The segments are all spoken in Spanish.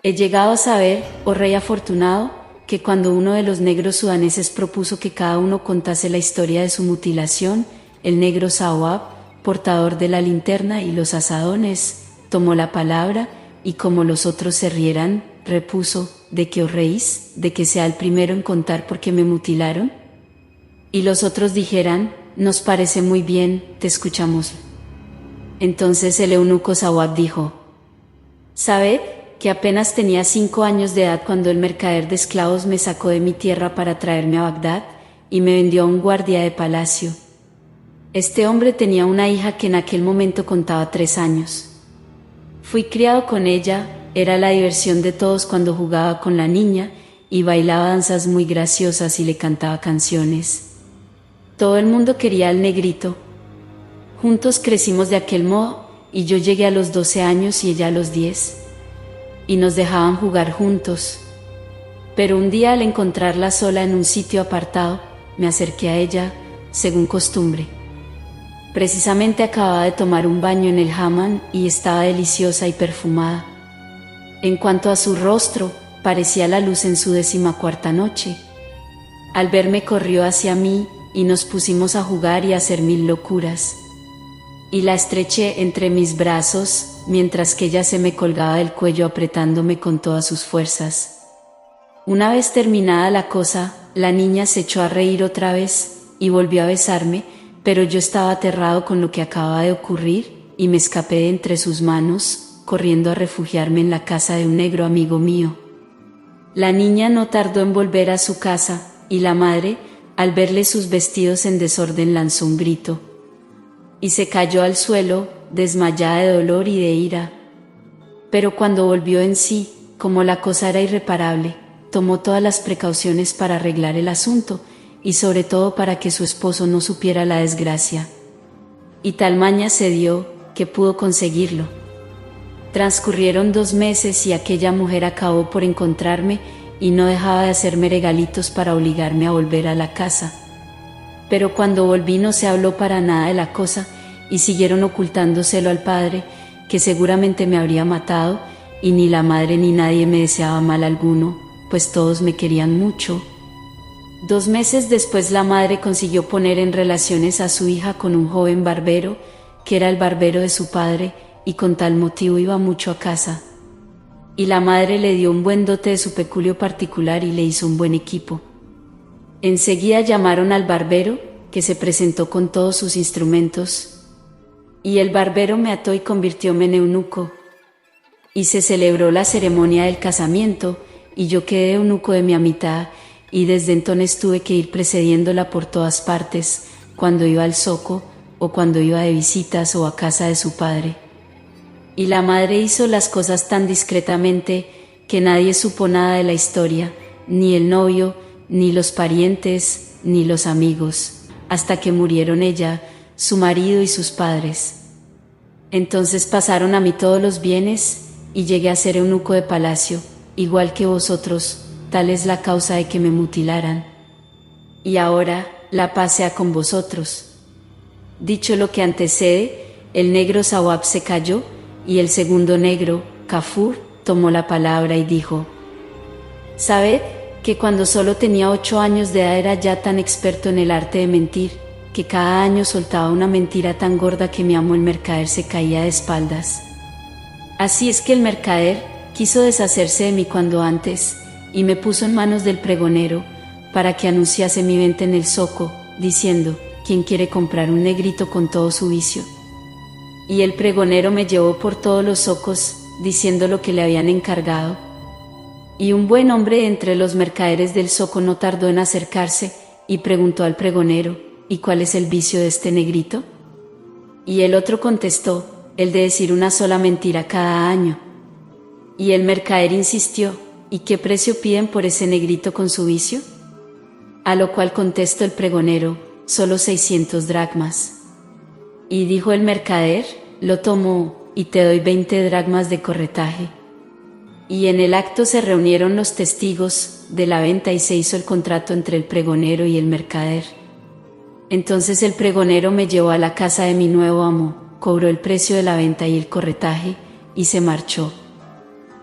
He llegado a saber, oh rey afortunado, que cuando uno de los negros sudaneses propuso que cada uno contase la historia de su mutilación, el negro Sawab, portador de la linterna y los azadones, tomó la palabra, y como los otros se rieran, repuso: ¿de qué os reís? ¿De que sea el primero en contar por qué me mutilaron? Y los otros dijeran: nos parece muy bien, te escuchamos. Entonces el eunuco Sawab dijo: sabed que apenas tenía 5 años de edad cuando el mercader de esclavos me sacó de mi tierra para traerme a Bagdad, y me vendió a un guardia de palacio. Este hombre tenía una hija que en aquel momento contaba 3 años. Fui criado con ella, era la diversión de todos cuando jugaba con la niña, y bailaba danzas muy graciosas y le cantaba canciones. Todo el mundo quería al negrito. Juntos crecimos de aquel modo, y yo llegué a los 12 años y ella a los 10. Y nos dejaban jugar juntos. Pero un día, al encontrarla sola en un sitio apartado, me acerqué a ella, según costumbre. Precisamente acababa de tomar un baño en el hammam y estaba deliciosa y perfumada. En cuanto a su rostro, parecía la luz en su 14ª noche. Al verme corrió hacia mí y nos pusimos a jugar y a hacer mil locuras. Y la estreché entre mis brazos, mientras que ella se me colgaba del cuello apretándome con todas sus fuerzas. Una vez terminada la cosa, la niña se echó a reír otra vez y volvió a besarme, pero yo estaba aterrado con lo que acababa de ocurrir y me escapé de entre sus manos, corriendo a refugiarme en la casa de un negro amigo mío. La niña no tardó en volver a su casa, y la madre, al verle sus vestidos en desorden, lanzó un grito y se cayó al suelo, desmayada de dolor y de ira. Pero cuando volvió en sí, como la cosa era irreparable, tomó todas las precauciones para arreglar el asunto, y sobre todo para que su esposo no supiera la desgracia. Y tal maña se dio, que pudo conseguirlo. Transcurrieron 2 meses y aquella mujer acabó por encontrarme y no dejaba de hacerme regalitos para obligarme a volver a la casa. Pero cuando volví no se habló para nada de la cosa y siguieron ocultándoselo al padre, que seguramente me habría matado, y ni la madre ni nadie me deseaba mal alguno, pues todos me querían mucho. 2 meses después la madre consiguió poner en relaciones a su hija con un joven barbero, que era el barbero de su padre, y con tal motivo iba mucho a casa. Y la madre le dio un buen dote de su peculio particular y le hizo un buen equipo. Enseguida llamaron al barbero, que se presentó con todos sus instrumentos, y el barbero me ató y convirtióme en eunuco. Y se celebró la ceremonia del casamiento, y yo quedé eunuco de mi amistad, y desde entonces tuve que ir precediéndola por todas partes, cuando iba al zoco, o cuando iba de visitas o a casa de su padre. Y la madre hizo las cosas tan discretamente que nadie supo nada de la historia, ni el novio, ni los parientes, ni los amigos, hasta que murieron ella, su marido y sus padres. Entonces pasaron a mí todos los bienes, y llegué a ser eunuco de palacio, igual que vosotros. Tal es la causa de que me mutilaran. Y ahora la paz sea con vosotros. Dicho lo que antecede, el negro Sawab se calló, y el segundo negro, Kafur, tomó la palabra y dijo: sabed que cuando solo tenía 8 años de edad era ya tan experto en el arte de mentir, que cada año soltaba una mentira tan gorda que mi amo el mercader se caía de espaldas. Así es que el mercader quiso deshacerse de mí cuando antes, y me puso en manos del pregonero, para que anunciase mi venta en el zoco, diciendo: ¿quién quiere comprar un negrito con todo su vicio? Y el pregonero me llevó por todos los zocos, diciendo lo que le habían encargado. Y un buen hombre entre los mercaderes del zoco no tardó en acercarse, y preguntó al pregonero: ¿y cuál es el vicio de este negrito? Y el otro contestó: el de decir una sola mentira cada año. Y el mercader insistió: ¿y qué precio piden por ese negrito con su vicio? A lo cual contestó el pregonero: solo 600 dracmas. Y dijo el mercader: lo tomo, y te doy 20 dracmas de corretaje. Y en el acto se reunieron los testigos de la venta y se hizo el contrato entre el pregonero y el mercader. Entonces el pregonero me llevó a la casa de mi nuevo amo, cobró el precio de la venta y el corretaje, y se marchó.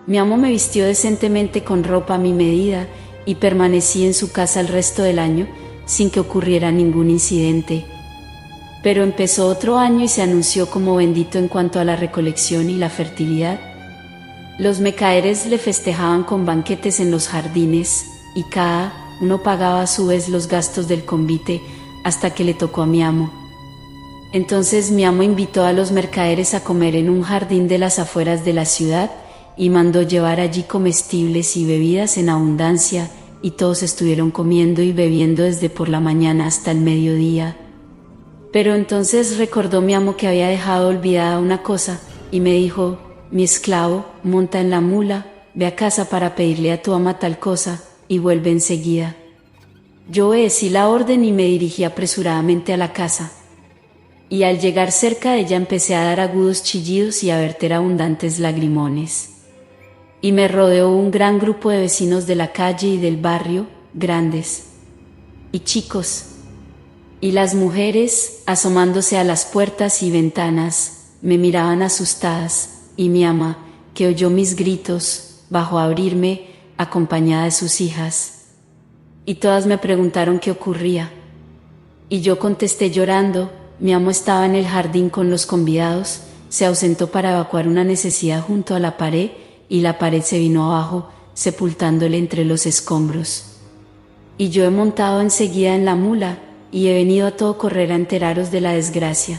Mi amo me vistió decentemente con ropa a mi medida y permanecí en su casa el resto del año sin que ocurriera ningún incidente. Pero empezó otro año y se anunció como bendito en cuanto a la recolección y la fertilidad. Los mercaderes le festejaban con banquetes en los jardines, y cada uno pagaba a su vez los gastos del convite hasta que le tocó a mi amo. Entonces mi amo invitó a los mercaderes a comer en un jardín de las afueras de la ciudad y mandó llevar allí comestibles y bebidas en abundancia, y todos estuvieron comiendo y bebiendo desde por la mañana hasta el mediodía. Pero entonces recordó mi amo que había dejado olvidada una cosa, y me dijo: mi esclavo, monta en la mula, ve a casa para pedirle a tu ama tal cosa, y vuelve enseguida. Yo obedecí la orden y me dirigí apresuradamente a la casa. Y al llegar cerca de ella empecé a dar agudos chillidos y a verter abundantes lagrimones. Y me rodeó un gran grupo de vecinos de la calle y del barrio, grandes y chicos. Y las mujeres, asomándose a las puertas y ventanas, me miraban asustadas, y mi ama, que oyó mis gritos, bajó a abrirme, acompañada de sus hijas. Y todas me preguntaron qué ocurría. Y yo contesté llorando: mi amo estaba en el jardín con los convidados, se ausentó para evacuar una necesidad junto a la pared, y la pared se vino abajo, sepultándole entre los escombros. Y yo he montado enseguida en la mula, y he venido a todo correr a enteraros de la desgracia.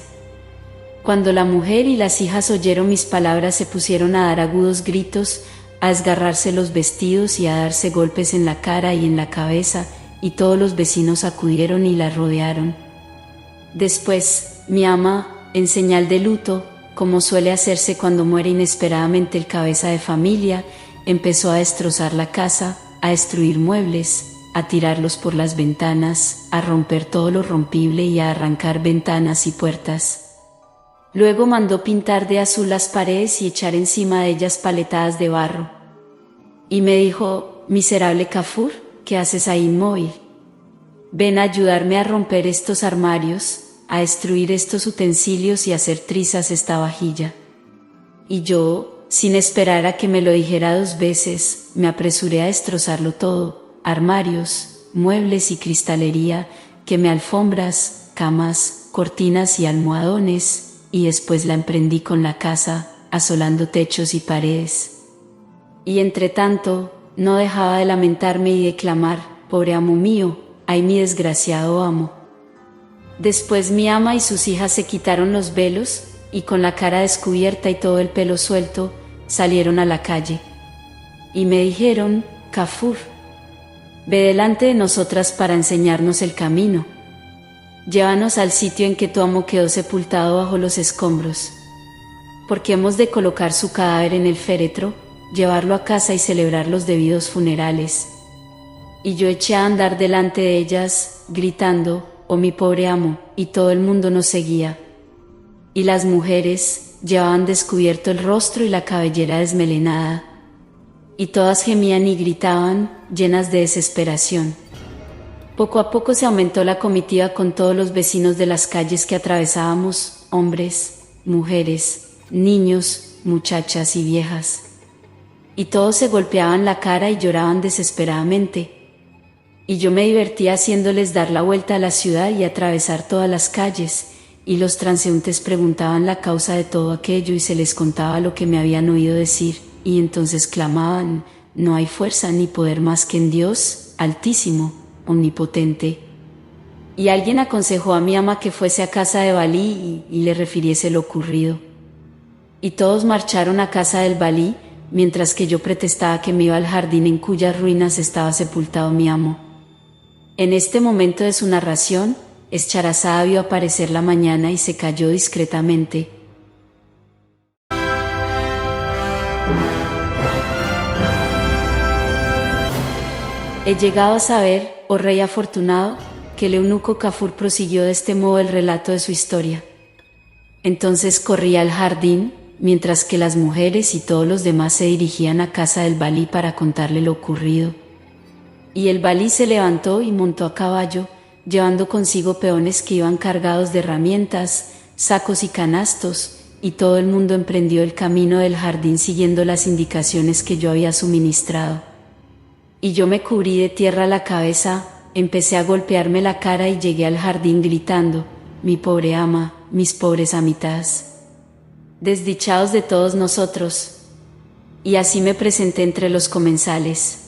Cuando la mujer y las hijas oyeron mis palabras, se pusieron a dar agudos gritos, a desgarrarse los vestidos y a darse golpes en la cara y en la cabeza, y todos los vecinos acudieron y la rodearon. Después, mi ama, en señal de luto, como suele hacerse cuando muere inesperadamente el cabeza de familia, empezó a destrozar la casa, a destruir muebles, a tirarlos por las ventanas, a romper todo lo rompible y a arrancar ventanas y puertas. Luego mandó pintar de azul las paredes y echar encima de ellas paletadas de barro. Y me dijo: miserable Kafur, ¿qué haces ahí inmóvil? Ven a ayudarme a romper estos armarios, a destruir estos utensilios y a hacer trizas esta vajilla. Y yo, sin esperar a que me lo dijera 2 veces, me apresuré a destrozarlo todo: armarios, muebles y cristalería, quemé alfombras, camas, cortinas y almohadones, y después la emprendí con la casa, asolando techos y paredes. Y entre tanto, no dejaba de lamentarme y de clamar: pobre amo mío, ay mi desgraciado amo. Después mi ama y sus hijas se quitaron los velos, y con la cara descubierta y todo el pelo suelto, salieron a la calle. Y me dijeron: Kafur, ve delante de nosotras para enseñarnos el camino. Llévanos al sitio en que tu amo quedó sepultado bajo los escombros. Porque hemos de colocar su cadáver en el féretro, llevarlo a casa y celebrar los debidos funerales. Y yo eché a andar delante de ellas, gritando: oh mi pobre amo, y todo el mundo nos seguía. Y las mujeres llevaban descubierto el rostro y la cabellera desmelenada, y todas gemían y gritaban, llenas de desesperación. Poco a poco se aumentó la comitiva con todos los vecinos de las calles que atravesábamos, hombres, mujeres, niños, muchachas y viejas. Y todos se golpeaban la cara y lloraban desesperadamente. Y yo me divertía haciéndoles dar la vuelta a la ciudad y atravesar todas las calles, y los transeúntes preguntaban la causa de todo aquello y se les contaba lo que me habían oído decir, y entonces clamaban: no hay fuerza ni poder más que en Dios, Altísimo, Omnipotente. Y alguien aconsejó a mi ama que fuese a casa de Balí y le refiriese lo ocurrido. Y todos marcharon a casa del Balí, mientras que yo protestaba que me iba al jardín en cuyas ruinas estaba sepultado mi amo. En este momento de su narración, Escharazada vio aparecer la mañana y se calló discretamente. He llegado a saber, oh rey afortunado, que el eunuco Kafur prosiguió de este modo el relato de su historia. Entonces corrí al jardín, mientras que las mujeres y todos los demás se dirigían a casa del Balí para contarle lo ocurrido. Y el Balí se levantó y montó a caballo, llevando consigo peones que iban cargados de herramientas, sacos y canastos, y todo el mundo emprendió el camino del jardín siguiendo las indicaciones que yo había suministrado. Y yo me cubrí de tierra la cabeza, empecé a golpearme la cara y llegué al jardín gritando: mi pobre ama, mis pobres amitas, desdichados de todos nosotros. Y así me presenté entre los comensales.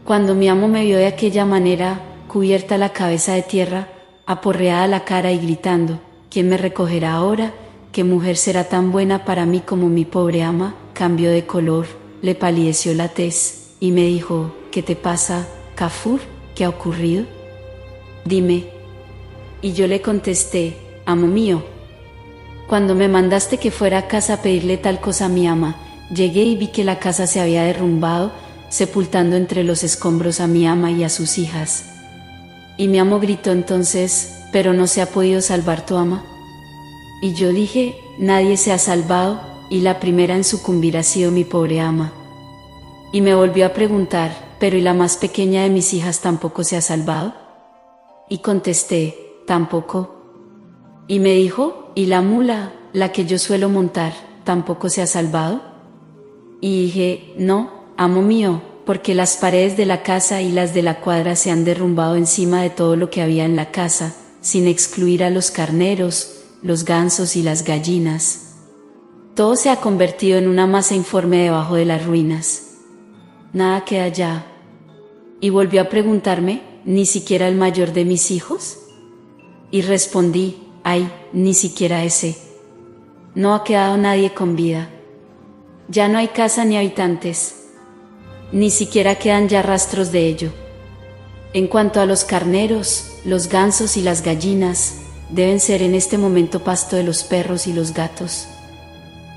Cuando mi amo me vio de aquella manera, cubierta la cabeza de tierra, aporreada la cara y gritando: ¿quién me recogerá ahora? ¿Qué mujer será tan buena para mí como mi pobre ama? Cambió de color, le palideció la tez, y me dijo: ¿qué te pasa, Kafur? ¿Qué ha ocurrido? Dime. Y yo le contesté: amo mío, cuando me mandaste que fuera a casa a pedirle tal cosa a mi ama, llegué y vi que la casa se había derrumbado, sepultando entre los escombros a mi ama y a sus hijas. Y mi amo gritó entonces: ¿pero no se ha podido salvar tu ama? Y yo dije: nadie se ha salvado, y la primera en sucumbir ha sido mi pobre ama. Y me volvió a preguntar: ¿pero y la más pequeña de mis hijas tampoco se ha salvado? Y contesté: tampoco. Y me dijo: ¿y la mula, la que yo suelo montar, tampoco se ha salvado? Y dije: no, amo mío, porque las paredes de la casa y las de la cuadra se han derrumbado encima de todo lo que había en la casa, sin excluir a los carneros, los gansos y las gallinas. Todo se ha convertido en una masa informe debajo de las ruinas. Nada queda ya. Y volvió a preguntarme: ¿ni siquiera el mayor de mis hijos? Y respondí: ay, ni siquiera ese. No ha quedado nadie con vida. Ya no hay casa ni habitantes. Ni siquiera quedan ya rastros de ello. En cuanto a los carneros, los gansos y las gallinas, deben ser en este momento pasto de los perros y los gatos.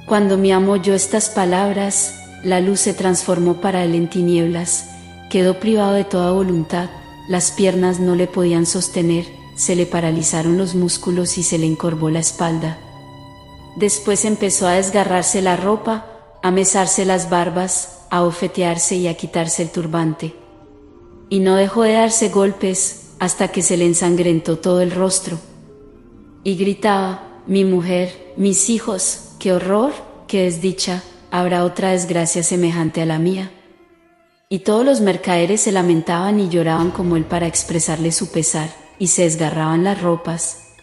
Cuando mi amo oyó estas palabras, la luz se transformó para él en tinieblas, quedó privado de toda voluntad, las piernas no le podían sostener, se le paralizaron los músculos y se le encorvó la espalda. Después empezó a desgarrarse la ropa, a mesarse las barbas, a bofetearse y a quitarse el turbante. Y no dejó de darse golpes hasta que se le ensangrentó todo el rostro. Y gritaba: mi mujer, mis hijos, qué horror, qué desdicha, habrá otra desgracia semejante a la mía. Y todos los mercaderes se lamentaban y lloraban como él para expresarle su pesar, y se desgarraban las ropas.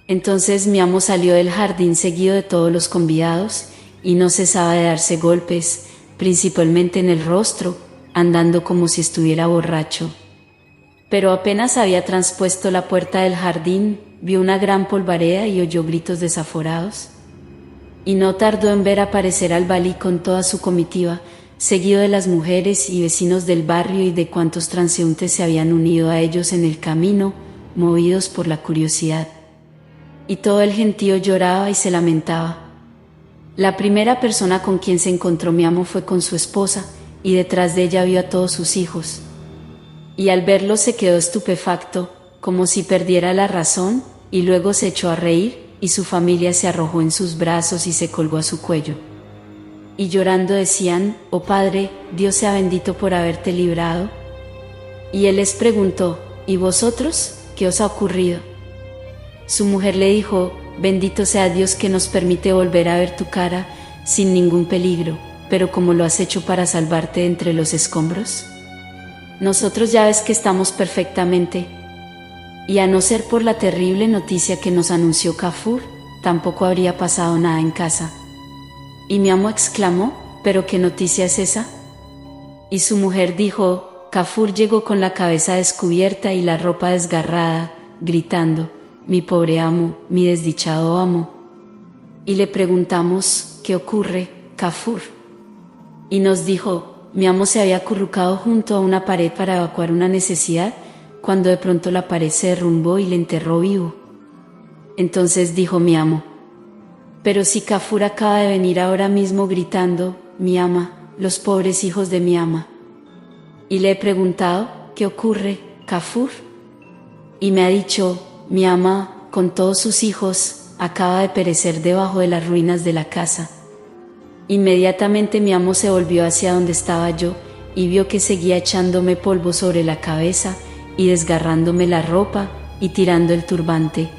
Entonces mi amo salió del jardín seguido de todos los convidados, y no cesaba de darse golpes, principalmente en el rostro, andando como si estuviera borracho. Pero apenas había traspuesto la puerta del jardín, vio una gran polvareda y oyó gritos desaforados. Y no tardó en ver aparecer al valí con toda su comitiva, seguido de las mujeres y vecinos del barrio y de cuantos transeúntes se habían unido a ellos en el camino, movidos por la curiosidad. Y todo el gentío lloraba y se lamentaba. La primera persona con quien se encontró mi amo fue con su esposa, y detrás de ella vio a todos sus hijos. Y al verlo se quedó estupefacto, como si perdiera la razón, y luego se echó a reír, y su familia se arrojó en sus brazos y se colgó a su cuello. Y llorando decían: oh Padre, Dios sea bendito por haberte librado. Y él les preguntó: ¿y vosotros? ¿Qué os ha ocurrido? Su mujer le dijo: bendito sea Dios que nos permite volver a ver tu cara sin ningún peligro, pero ¿cómo lo has hecho para salvarte de entre los escombros? Nosotros ya ves que estamos perfectamente. Y a no ser por la terrible noticia que nos anunció Kafur, tampoco habría pasado nada en casa. Y mi amo exclamó: ¿pero qué noticia es esa? Y su mujer dijo: Kafur llegó con la cabeza descubierta y la ropa desgarrada, gritando: mi pobre amo, mi desdichado amo. Y le preguntamos: ¿qué ocurre, Kafur? Y nos dijo: mi amo se había acurrucado junto a una pared para evacuar una necesidad, cuando de pronto la pared se derrumbó y le enterró vivo. Entonces dijo mi amo: pero si Kafur acaba de venir ahora mismo gritando: mi ama, los pobres hijos de mi ama. Y le he preguntado: ¿qué ocurre, Kafur? Y me ha dicho: mi ama, con todos sus hijos, acaba de perecer debajo de las ruinas de la casa. Inmediatamente mi amo se volvió hacia donde estaba yo, y vio que seguía echándome polvo sobre la cabeza, y desgarrándome la ropa, y tirando el turbante.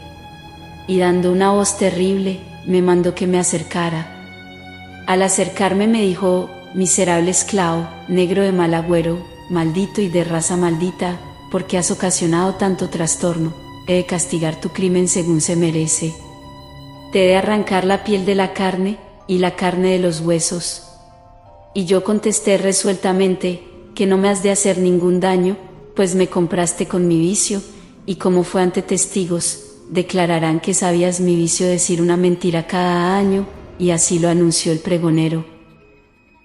Y dando una voz terrible, me mandó que me acercara. Al acercarme me dijo: miserable esclavo, negro de mal agüero, maldito y de raza maldita, porque has ocasionado tanto trastorno, he de castigar tu crimen según se merece. Te he de arrancar la piel de la carne, y la carne de los huesos. Y yo contesté resueltamente, que no me has de hacer ningún daño, pues me compraste con mi vicio, y como fue ante testigos, declararán que sabías mi vicio decir una mentira cada año, y así lo anunció el pregonero.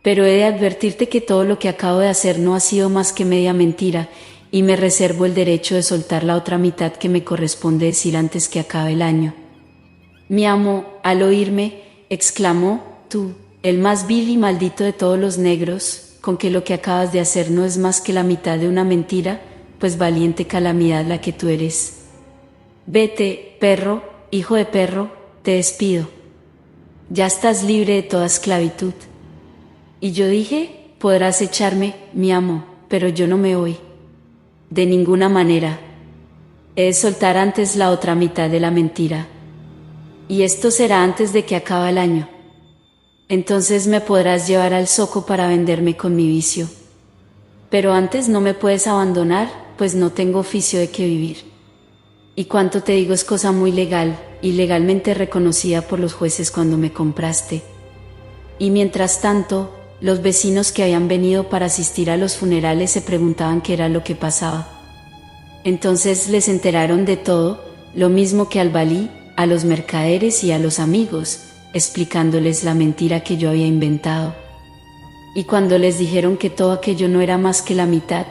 Pero he de advertirte que todo lo que acabo de hacer no ha sido más que media mentira, y me reservo el derecho de soltar la otra mitad que me corresponde decir antes que acabe el año. Mi amo, al oírme, exclamó: tú, el más vil y maldito de todos los negros, con que lo que acabas de hacer no es más que la mitad de una mentira, pues valiente calamidad la que tú eres. Vete, perro, hijo de perro, te despido. Ya estás libre de toda esclavitud. Y yo dije: podrás echarme, mi amo, pero yo no me voy. De ninguna manera. He de soltar antes la otra mitad de la mentira. Y esto será antes de que acabe el año. Entonces me podrás llevar al zoco para venderme con mi vicio. Pero antes no me puedes abandonar, pues no tengo oficio de que vivir. Y cuanto te digo es cosa muy legal, y legalmente reconocida por los jueces cuando me compraste. Y mientras tanto, los vecinos que habían venido para asistir a los funerales se preguntaban qué era lo que pasaba. Entonces les enteraron de todo, lo mismo que al valí, a los mercaderes y a los amigos, explicándoles la mentira que yo había inventado. Y cuando les dijeron que todo aquello no era más que la mitad,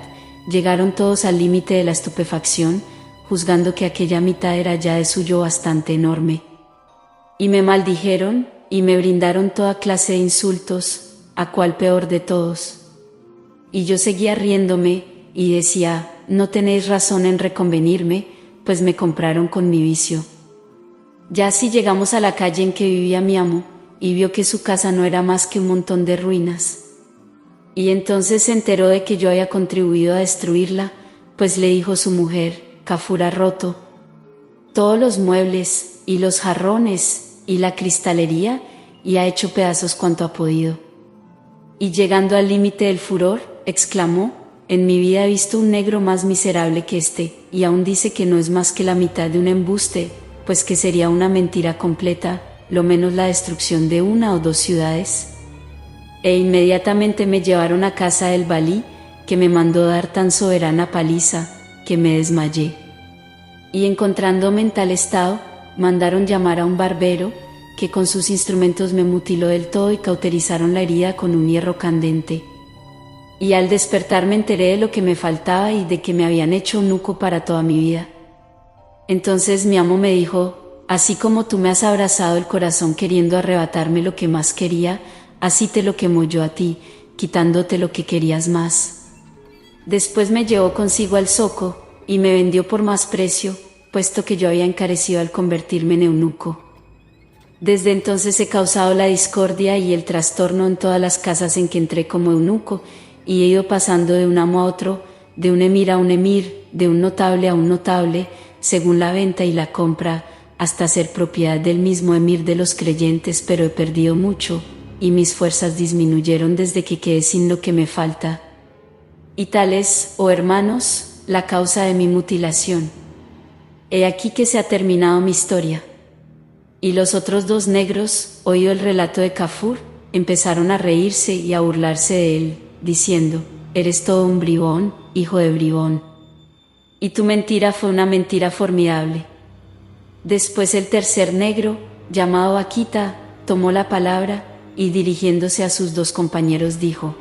llegaron todos al límite de la estupefacción, juzgando que aquella mitad era ya de suyo bastante enorme. Y me maldijeron, y me brindaron toda clase de insultos, a cual peor de todos. Y yo seguía riéndome, y decía: no tenéis razón en reconvenirme, pues me compraron con mi vicio. Ya así llegamos a la calle en que vivía mi amo, y vio que su casa no era más que un montón de ruinas. Y entonces se enteró de que yo había contribuido a destruirla, pues le dijo su mujer: Kafur ha roto todos los muebles, y los jarrones, y la cristalería, y ha hecho pedazos cuanto ha podido. Y llegando al límite del furor, exclamó: en mi vida he visto un negro más miserable que este, y aún dice que no es más que la mitad de un embuste, pues que sería una mentira completa, lo menos la destrucción de una o dos ciudades. E inmediatamente me llevaron a casa del valí, que me mandó dar tan soberana paliza, que me desmayé. Y encontrándome en tal estado, mandaron llamar a un barbero, que con sus instrumentos me mutiló del todo y cauterizaron la herida con un hierro candente. Y al despertar me enteré de lo que me faltaba y de que me habían hecho eunuco para toda mi vida. Entonces mi amo me dijo: así como tú me has abrazado el corazón queriendo arrebatarme lo que más quería, así te lo quemo yo a ti, quitándote lo que querías más. Después me llevó consigo al zoco, y me vendió por más precio, puesto que yo había encarecido al convertirme en eunuco. Desde entonces he causado la discordia y el trastorno en todas las casas en que entré como eunuco, y he ido pasando de un amo a otro, de un emir a un emir, de un notable a un notable, según la venta y la compra, hasta ser propiedad del mismo emir de los creyentes, pero he perdido mucho, y mis fuerzas disminuyeron desde que quedé sin lo que me falta. Y tal es, oh hermanos, la causa de mi mutilación. He aquí que se ha terminado mi historia. Y los otros dos negros, oído el relato de Kafur, empezaron a reírse y a burlarse de él, diciendo: eres todo un bribón, hijo de bribón. Y tu mentira fue una mentira formidable. Después el tercer negro, llamado Akita, tomó la palabra, y dirigiéndose a sus dos compañeros dijo: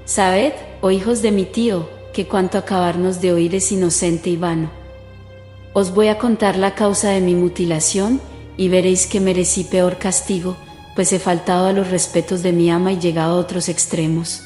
sabed, oh hijos de mi tío, que cuanto acabarnos de oír es inocente y vano. Os voy a contar la causa de mi mutilación, y veréis que merecí peor castigo, pues he faltado a los respetos de mi ama y llegado a otros extremos.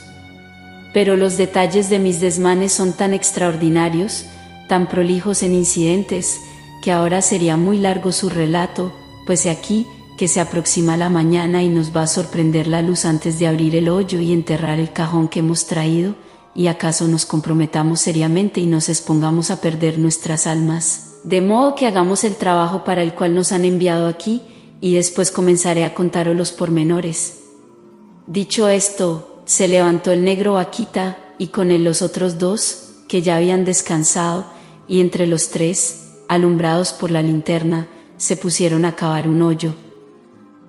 Pero los detalles de mis desmanes son tan extraordinarios, tan prolijos en incidentes, que ahora sería muy largo su relato, pues he aquí que se aproxima la mañana y nos va a sorprender la luz antes de abrir el hoyo y enterrar el cajón que hemos traído, y acaso nos comprometamos seriamente y nos expongamos a perder nuestras almas, de modo que hagamos el trabajo para el cual nos han enviado aquí, y después comenzaré a contaros los pormenores. Dicho esto, se levantó el negro vaquita, y con él los otros dos, que ya habían descansado, y entre los tres, alumbrados por la linterna, se pusieron a cavar un hoyo.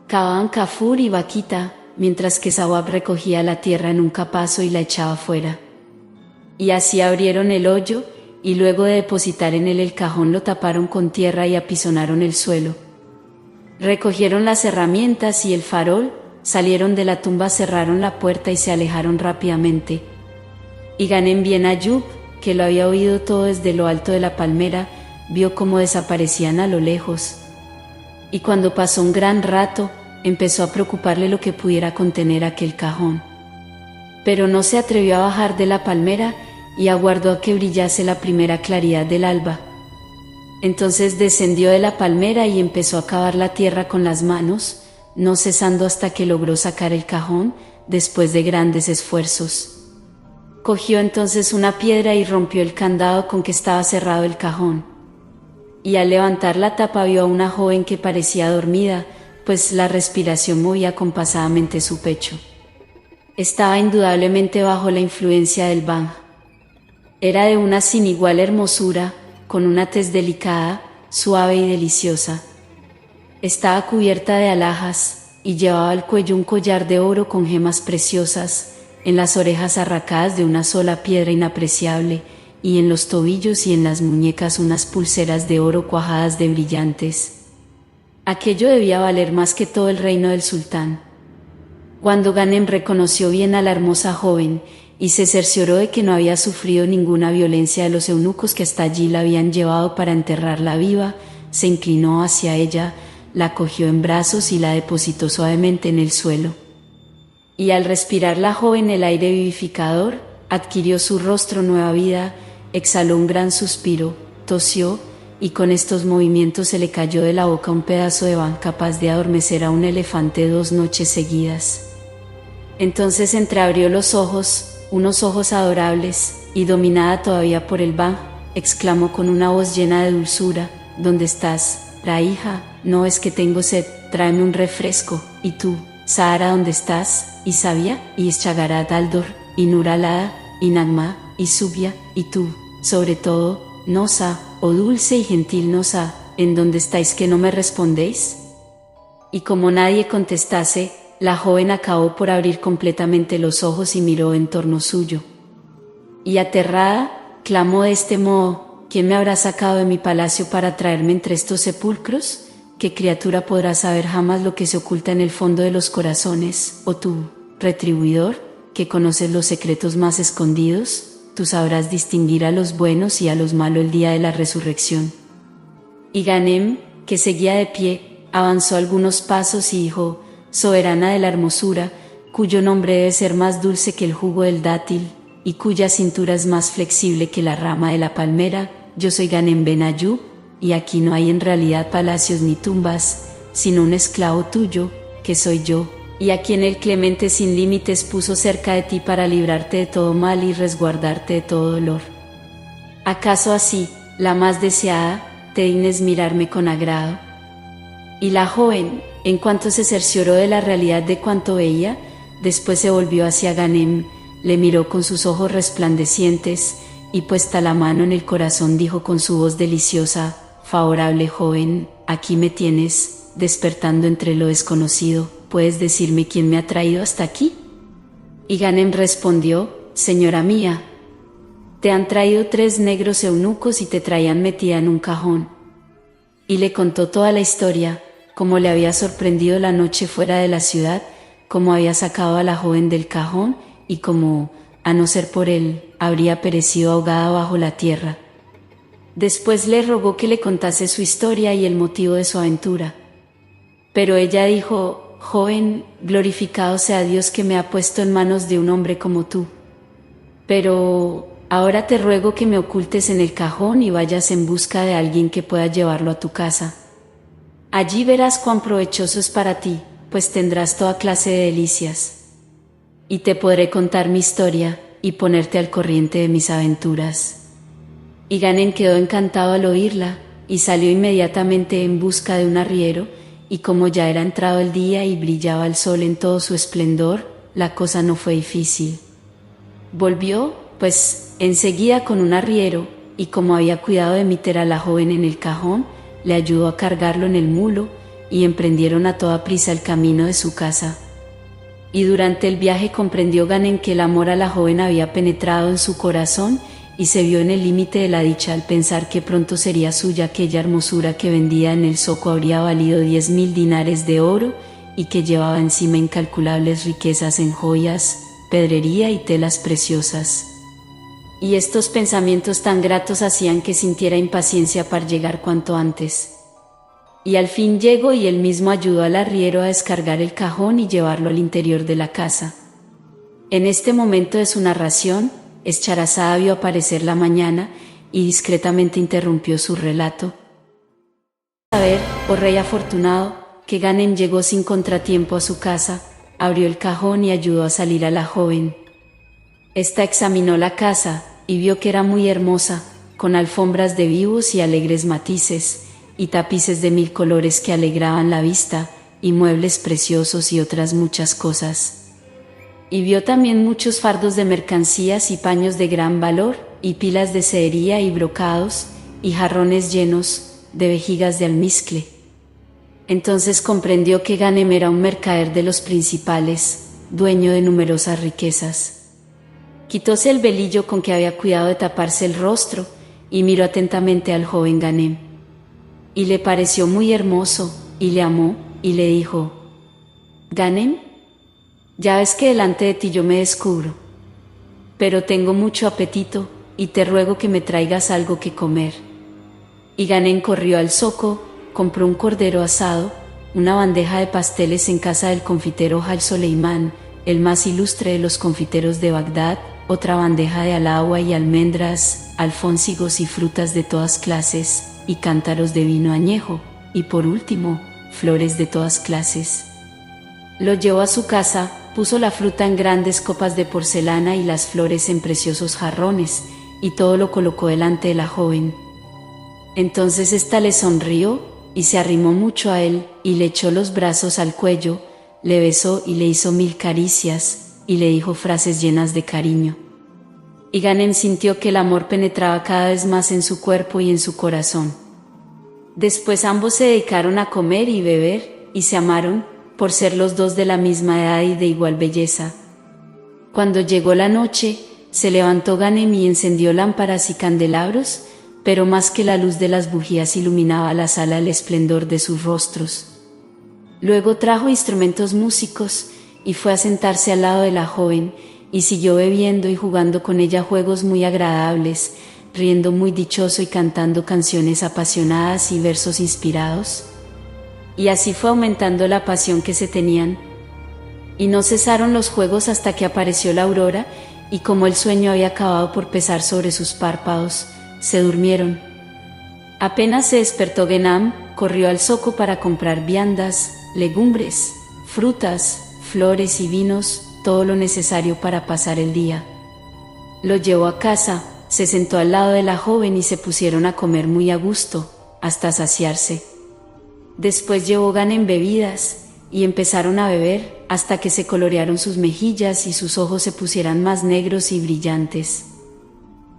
Cavaban Kafur y Vaquita, mientras que Sawab recogía la tierra en un capazo y la echaba fuera. Y así abrieron el hoyo, y luego de depositar en él el cajón lo taparon con tierra y apisonaron el suelo. Recogieron las herramientas y el farol, salieron de la tumba, cerraron la puerta y se alejaron rápidamente. Y Ghanem bien Ayub, que lo había oído todo desde lo alto de la palmera, vio cómo desaparecían a lo lejos. Y cuando pasó un gran rato, empezó a preocuparle lo que pudiera contener aquel cajón. Pero no se atrevió a bajar de la palmera y aguardó a que brillase la primera claridad del alba. Entonces descendió de la palmera y empezó a cavar la tierra con las manos, no cesando hasta que logró sacar el cajón, después de grandes esfuerzos. Cogió entonces una piedra y rompió el candado con que estaba cerrado el cajón. Y al levantar la tapa vio a una joven que parecía dormida, pues la respiración movía compasadamente su pecho. Estaba indudablemente bajo la influencia del Bang. Era de una sin igual hermosura, con una tez delicada, suave y deliciosa. Estaba cubierta de alhajas y llevaba al cuello un collar de oro con gemas preciosas, en las orejas arracadas de una sola piedra inapreciable, y en los tobillos y en las muñecas unas pulseras de oro cuajadas de brillantes. Aquello debía valer más que todo el reino del sultán. Cuando Ghanem reconoció bien a la hermosa joven y se cercioró de que no había sufrido ninguna violencia de los eunucos que hasta allí la habían llevado para enterrarla viva, se inclinó hacia ella, la cogió en brazos y la depositó suavemente en el suelo. Y al respirar la joven el aire vivificador, adquirió su rostro nueva vida, exhaló un gran suspiro, tosió, y con estos movimientos se le cayó de la boca un pedazo de pan capaz de adormecer a un elefante 2 noches seguidas. Entonces entreabrió los ojos, unos ojos adorables, y dominada todavía por el Bang, exclamó con una voz llena de dulzura: ¿Dónde estás, hija? ¿No es que tengo sed? Tráeme un refresco. ¿Y tú, Sahara, dónde estás? ¿Y Sabia? ¿Y Eschagarad Aldor? ¿Y Nuralada? ¿Y Nagma? ¿Y Subia? ¿Y tú, sobre todo, Nosa, oh dulce y gentil Nosa, en dónde estáis que no me respondéis? Y como nadie contestase, la joven acabó por abrir completamente los ojos y miró en torno suyo. Y aterrada, clamó de este modo: ¿quién me habrá sacado de mi palacio para traerme entre estos sepulcros? ¿Qué criatura podrá saber jamás lo que se oculta en el fondo de los corazones? ¿O tú, retribuidor, que conoces los secretos más escondidos? Tú sabrás distinguir a los buenos y a los malos el día de la resurrección. Y Ghanem, que seguía de pie, avanzó algunos pasos y dijo: soberana de la hermosura, cuyo nombre debe ser más dulce que el jugo del dátil, y cuya cintura es más flexible que la rama de la palmera, yo soy Ghanem ben Ayub, y aquí no hay en realidad palacios ni tumbas, sino un esclavo tuyo, que soy yo, y a quien el clemente sin límites puso cerca de ti para librarte de todo mal y resguardarte de todo dolor. ¿Acaso así, la más deseada, te dignes mirarme con agrado? Y la joven, en cuanto se cercioró de la realidad de cuanto veía, después se volvió hacia Ghanem, le miró con sus ojos resplandecientes, y puesta la mano en el corazón dijo con su voz deliciosa: favorable joven, aquí me tienes, despertando entre lo desconocido. ¿Puedes decirme quién me ha traído hasta aquí? Y Ghanem respondió: señora mía, te han traído 3 negros eunucos y te traían metida en un cajón. Y le contó toda la historia, cómo le había sorprendido la noche fuera de la ciudad, cómo había sacado a la joven del cajón y cómo, a no ser por él, habría perecido ahogada bajo la tierra. Después le rogó que le contase su historia y el motivo de su aventura. Pero ella dijo: joven, glorificado sea Dios que me ha puesto en manos de un hombre como tú. Pero ahora te ruego que me ocultes en el cajón y vayas en busca de alguien que pueda llevarlo a tu casa. Allí verás cuán provechoso es para ti, pues tendrás toda clase de delicias. Y te podré contar mi historia y ponerte al corriente de mis aventuras. Y Ghanem quedó encantado al oírla y salió inmediatamente en busca de un arriero, y como ya era entrado el día y brillaba el sol en todo su esplendor, la cosa no fue difícil. Volvió, pues, enseguida con un arriero, y como había cuidado de meter a la joven en el cajón, le ayudó a cargarlo en el mulo, y emprendieron a toda prisa el camino de su casa. Y durante el viaje comprendió Ghanem que el amor a la joven había penetrado en su corazón, y se vio en el límite de la dicha al pensar que pronto sería suya aquella hermosura que vendida en el zoco habría valido 10.000 dinares de oro, y que llevaba encima incalculables riquezas en joyas, pedrería y telas preciosas. Y estos pensamientos tan gratos hacían que sintiera impaciencia para llegar cuanto antes. Y al fin llegó y él mismo ayudó al arriero a descargar el cajón y llevarlo al interior de la casa. En este momento de su narración, Escharazada vio aparecer la mañana y discretamente interrumpió su relato. Saber, oh rey afortunado, que Ghanem llegó sin contratiempo a su casa, abrió el cajón y ayudó a salir a la joven. Esta examinó la casa y vio que era muy hermosa, con alfombras de vivos y alegres matices, y tapices de 1000 colores que alegraban la vista, y muebles preciosos y otras muchas cosas. Y vio también muchos fardos de mercancías y paños de gran valor, y pilas de sedería y brocados, y jarrones llenos de vejigas de almizcle. Entonces comprendió que Ghanem era un mercader de los principales, dueño de numerosas riquezas. Quitóse el velillo con que había cuidado de taparse el rostro, y miró atentamente al joven Ghanem. Y le pareció muy hermoso, y le amó, y le dijo: Ghanem, ya ves que delante de ti yo me descubro, pero tengo mucho apetito, y te ruego que me traigas algo que comer. Y Ghanem corrió al zoco, compró un cordero asado, una bandeja de pasteles en casa del confitero Haj Soleimán, el más ilustre de los confiteros de Bagdad, otra bandeja de halagua y almendras, alfónsigos y frutas de todas clases, y cántaros de vino añejo, y por último, flores de todas clases. Lo llevó a su casa, puso la fruta en grandes copas de porcelana y las flores en preciosos jarrones, y todo lo colocó delante de la joven. Entonces ésta le sonrió, y se arrimó mucho a él, y le echó los brazos al cuello, le besó y le hizo 1000 caricias, y le dijo frases llenas de cariño. Y Ghanem sintió que el amor penetraba cada vez más en su cuerpo y en su corazón. Después ambos se dedicaron a comer y beber, y se amaron, por ser los dos de la misma edad y de igual belleza. Cuando llegó la noche, se levantó Ghanem y encendió lámparas y candelabros, pero más que la luz de las bujías iluminaba la sala el esplendor de sus rostros. Luego trajo instrumentos músicos, y fue a sentarse al lado de la joven, y siguió bebiendo y jugando con ella juegos muy agradables, riendo muy dichoso y cantando canciones apasionadas y versos inspirados. Y así fue aumentando la pasión que se tenían. Y no cesaron los juegos hasta que apareció la aurora, y como el sueño había acabado por pesar sobre sus párpados, se durmieron. Apenas se despertó Ghanem, corrió al zoco para comprar viandas, legumbres, frutas, flores y vinos, todo lo necesario para pasar el día. Lo llevó a casa, se sentó al lado de la joven y se pusieron a comer muy a gusto, hasta saciarse. Después llevó Ghanem bebidas, y empezaron a beber, hasta que se colorearon sus mejillas y sus ojos se pusieran más negros y brillantes.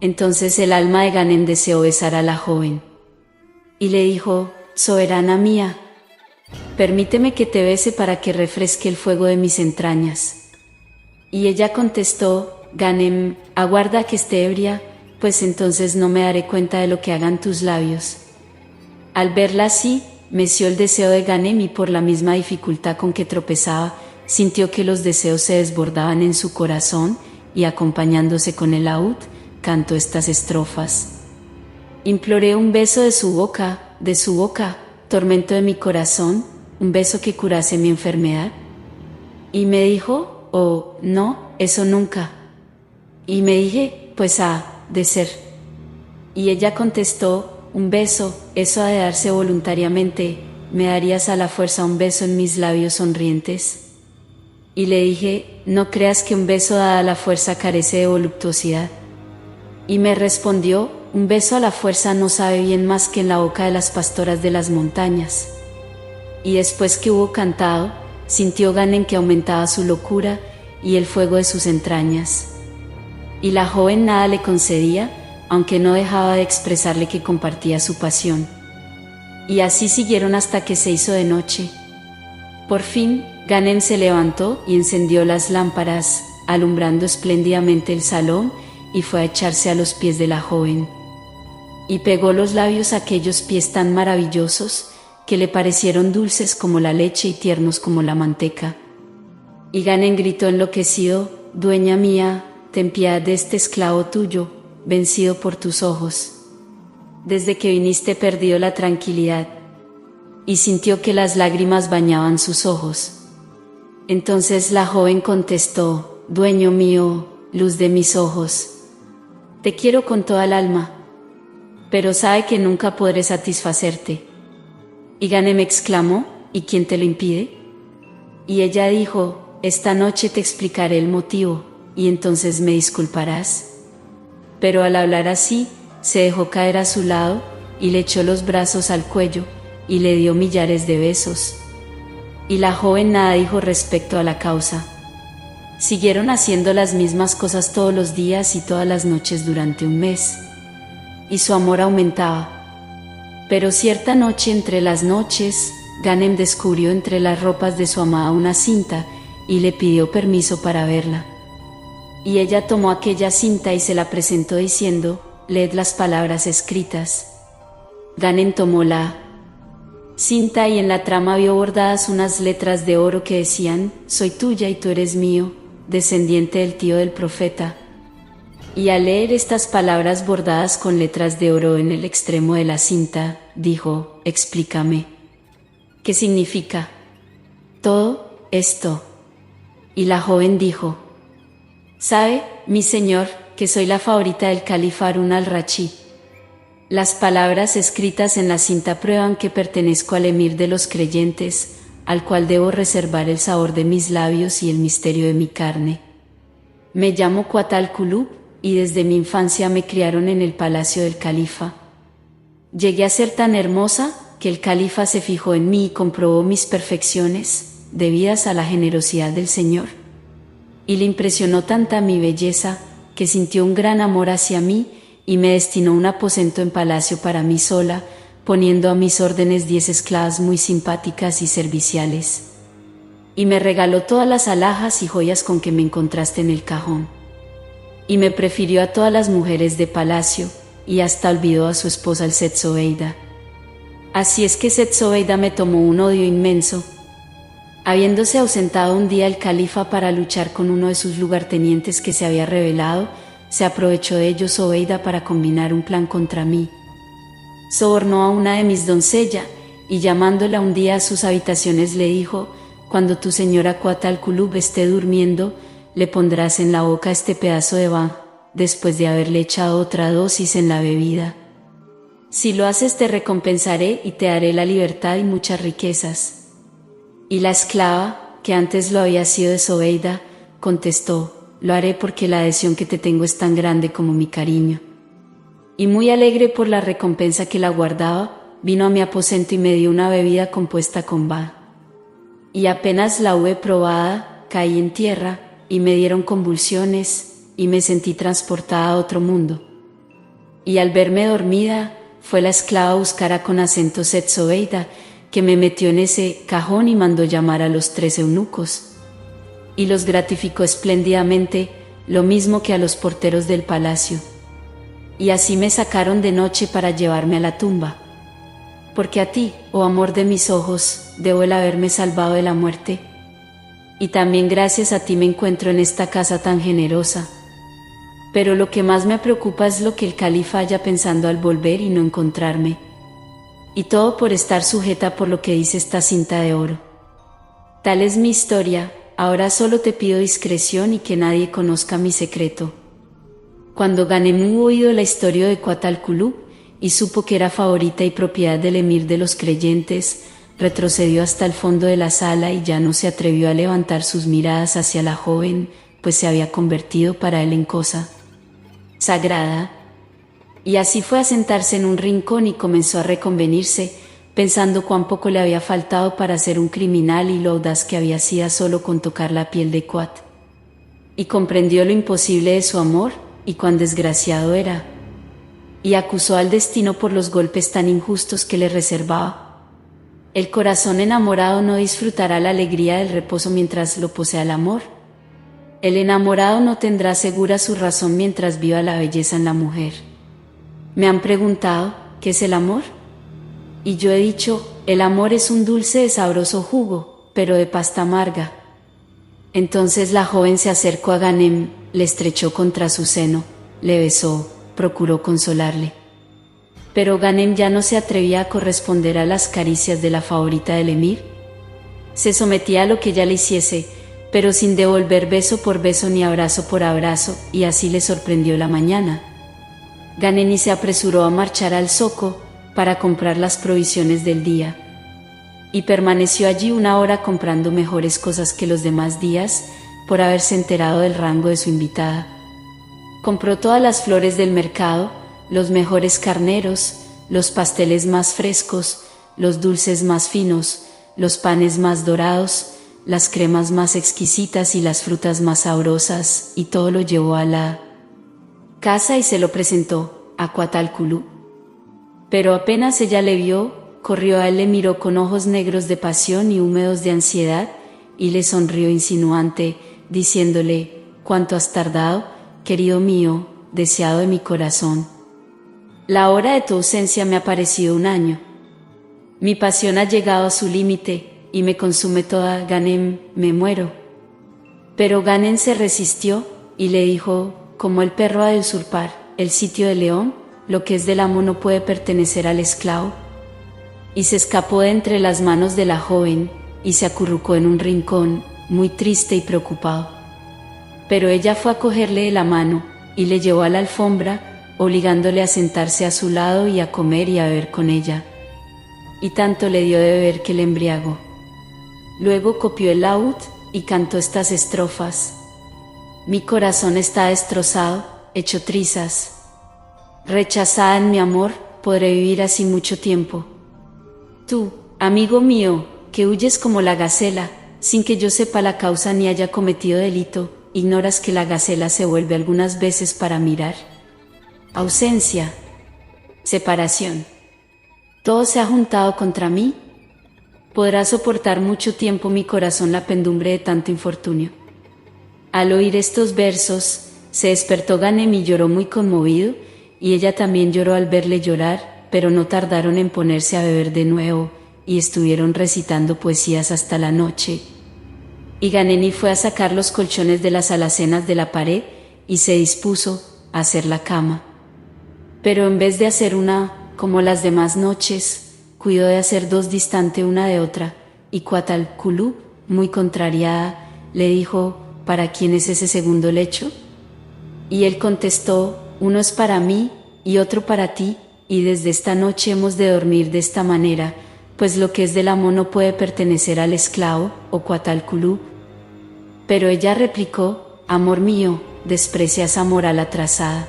Entonces el alma de Ghanem deseó besar a la joven. Y le dijo: soberana mía, permíteme que te bese para que refresque el fuego de mis entrañas. Y ella contestó: Ghanem, aguarda que esté ebria, pues entonces no me daré cuenta de lo que hagan tus labios. Al verla así, meció el deseo de Ghanem y por la misma dificultad con que tropezaba, sintió que los deseos se desbordaban en su corazón y acompañándose con el laúd, cantó estas estrofas. Imploré un beso de su boca, tormento de mi corazón, un beso que curase mi enfermedad. Y me dijo: oh, no, eso nunca. Y me dije: pues ha de ser. Y ella contestó: un beso, eso ha de darse voluntariamente, ¿me darías a la fuerza un beso en mis labios sonrientes? Y le dije: no creas que un beso dado a la fuerza carece de voluptuosidad. Y me respondió: un beso a la fuerza no sabe bien más que en la boca de las pastoras de las montañas. Y después que hubo cantado, sintió Ganem que aumentaba su locura y el fuego de sus entrañas. Y la joven nada le concedía, aunque no dejaba de expresarle que compartía su pasión. Y así siguieron hasta que se hizo de noche. Por fin, Ganem se levantó y encendió las lámparas, alumbrando espléndidamente el salón, y fue a echarse a los pies de la joven. Y pegó los labios a aquellos pies tan maravillosos, que le parecieron dulces como la leche y tiernos como la manteca. Y Ganem gritó enloquecido: «Dueña mía, ten piedad de este esclavo tuyo, vencido por tus ojos. Desde que viniste he perdido la tranquilidad». Y sintió que las lágrimas bañaban sus ojos. Entonces la joven contestó: «Dueño mío, luz de mis ojos, te quiero con toda el alma, pero sabe que nunca podré satisfacerte». Y Ganem exclamó: «¿Y quién te lo impide?». Y ella dijo: «Esta noche te explicaré el motivo, y entonces me disculparás». Pero al hablar así, se dejó caer a su lado, y le echó los brazos al cuello, y le dio millares de besos. Y la joven nada dijo respecto a la causa. Siguieron haciendo las mismas cosas todos los días y todas las noches durante un mes. Y su amor aumentaba. Pero cierta noche entre las noches, Ganem descubrió entre las ropas de su amada una cinta y le pidió permiso para verla. Y ella tomó aquella cinta y se la presentó diciendo: «Leed las palabras escritas». Ganem tomó la cinta y en la trama vio bordadas unas letras de oro que decían: «Soy tuya y tú eres mío, descendiente del tío del profeta». Y al leer estas palabras bordadas con letras de oro en el extremo de la cinta, dijo: «Explícame. ¿Qué significa todo esto?». Y la joven dijo: «Sabe, mi señor, que soy la favorita del califa Harún al-Rachid. Las palabras escritas en la cinta prueban que pertenezco al emir de los creyentes, al cual debo reservar el sabor de mis labios y el misterio de mi carne. Me llamo Kuat al-Kulub, y desde mi infancia me criaron en el palacio del califa. Llegué a ser tan hermosa que el califa se fijó en mí y comprobó mis perfecciones, debidas a la generosidad del Señor. Y le impresionó tanta mi belleza, que sintió un gran amor hacia mí, y me destinó un aposento en palacio para mí sola, poniendo a mis órdenes 10 esclavas muy simpáticas y serviciales. Y me regaló todas las alhajas y joyas con que me encontraste en el cajón. Y me prefirió a todas las mujeres de palacio, y hasta olvidó a su esposa el Seth Zobeida. Así es que Seth Zobeida me tomó un odio inmenso. Habiéndose ausentado un día el califa para luchar con uno de sus lugartenientes que se había rebelado, se aprovechó de ello Zobeida para combinar un plan contra mí. Sobornó a una de mis doncellas, y llamándola un día a sus habitaciones le dijo: «Cuando tu señora Kuat al-Kulub esté durmiendo, le pondrás en la boca este pedazo de ban, después de haberle echado otra dosis en la bebida. Si lo haces te recompensaré y te daré la libertad y muchas riquezas». Y la esclava, que antes lo había sido de Zobeida, contestó: «Lo haré porque la adhesión que te tengo es tan grande como mi cariño». Y muy alegre por la recompensa que la guardaba, vino a mi aposento y me dio una bebida compuesta con ban. Y apenas la hube probada, caí en tierra, y me dieron convulsiones, y me sentí transportada a otro mundo. Y al verme dormida, fue la esclava a buscar a con acento Seth Zobeida, que me metió en ese cajón y mandó llamar a los 3 eunucos. Y los gratificó espléndidamente, lo mismo que a los porteros del palacio. Y así me sacaron de noche para llevarme a la tumba. Porque a ti, oh amor de mis ojos, debo el haberme salvado de la muerte. Y también gracias a ti me encuentro en esta casa tan generosa. Pero lo que más me preocupa es lo que el califa haya pensando al volver y no encontrarme. Y todo por estar sujeta por lo que dice esta cinta de oro. Tal es mi historia, ahora solo te pido discreción y que nadie conozca mi secreto». Cuando Ganem hubo oído la historia de Kuat al-Kulub y supo que era favorita y propiedad del emir de los creyentes, retrocedió hasta el fondo de la sala y ya no se atrevió a levantar sus miradas hacia la joven, pues se había convertido para él en cosa sagrada. Y así fue a sentarse en un rincón y comenzó a reconvenirse, pensando cuán poco le había faltado para ser un criminal y lo audaz que había sido solo con tocar la piel de Kuat. Y comprendió lo imposible de su amor, y cuán desgraciado era. Y acusó al destino por los golpes tan injustos que le reservaba. El corazón enamorado no disfrutará la alegría del reposo mientras lo posea el amor. El enamorado no tendrá segura su razón mientras viva la belleza en la mujer. Me han preguntado, ¿qué es el amor? Y yo he dicho, el amor es un dulce de sabroso jugo, pero de pasta amarga. Entonces la joven se acercó a Ghanem, le estrechó contra su seno, le besó, procuró consolarle. Pero Ghanem ya no se atrevía a corresponder a las caricias de la favorita del emir. Se sometía a lo que ella le hiciese, pero sin devolver beso por beso ni abrazo por abrazo, y así le sorprendió la mañana. Ghanem se apresuró a marchar al zoco para comprar las provisiones del día, y permaneció allí una hora comprando mejores cosas que los demás días, por haberse enterado del rango de su invitada. Compró todas las flores del mercado, los mejores carneros, los pasteles más frescos, los dulces más finos, los panes más dorados, las cremas más exquisitas y las frutas más sabrosas, y todo lo llevó a la casa y se lo presentó a Kuat al-Kulub. Pero apenas ella le vio, corrió a él, le miró con ojos negros de pasión y húmedos de ansiedad, y le sonrió insinuante, diciéndole, «¿Cuánto has tardado, querido mío, deseado de mi corazón? La hora de tu ausencia me ha parecido un año. Mi pasión ha llegado a su límite, y me consume toda. Ghanem, me muero». Pero Ghanem se resistió, y le dijo, «Como el perro ha de usurpar el sitio del león, lo que es del amo no puede pertenecer al esclavo». Y se escapó de entre las manos de la joven, y se acurrucó en un rincón, muy triste y preocupado. Pero ella fue a cogerle de la mano, y le llevó a la alfombra, obligándole a sentarse a su lado y a comer y a beber con ella. Y tanto le dio de beber que le embriagó. Luego copió el laúd, y cantó estas estrofas. Mi corazón está destrozado, hecho trizas. Rechazada en mi amor, podré vivir así mucho tiempo. Tú, amigo mío, que huyes como la gacela, sin que yo sepa la causa ni haya cometido delito, ignoras que la gacela se vuelve algunas veces para mirar. Ausencia, separación. Todo se ha juntado contra mí. ¿Podrá soportar mucho tiempo mi corazón la pendumbre de tanto infortunio? Al oír estos versos, se despertó Ghanem y lloró muy conmovido, y ella también lloró al verle llorar, pero no tardaron en ponerse a beber de nuevo, y estuvieron recitando poesías hasta la noche. Y Ghanem fue a sacar los colchones de las alacenas de la pared, y se dispuso a hacer la cama. Pero en vez de hacer una, como las demás noches, cuidó de hacer dos distante una de otra, y Kuat al-Kulub, muy contrariada, le dijo, ¿para quién es ese segundo lecho? Y él contestó, uno es para mí, y otro para ti, y desde esta noche hemos de dormir de esta manera, pues lo que es del amo no puede pertenecer al esclavo, o Kuat al-Kulub. Pero ella replicó, amor mío, desprecia esa moral atrasada.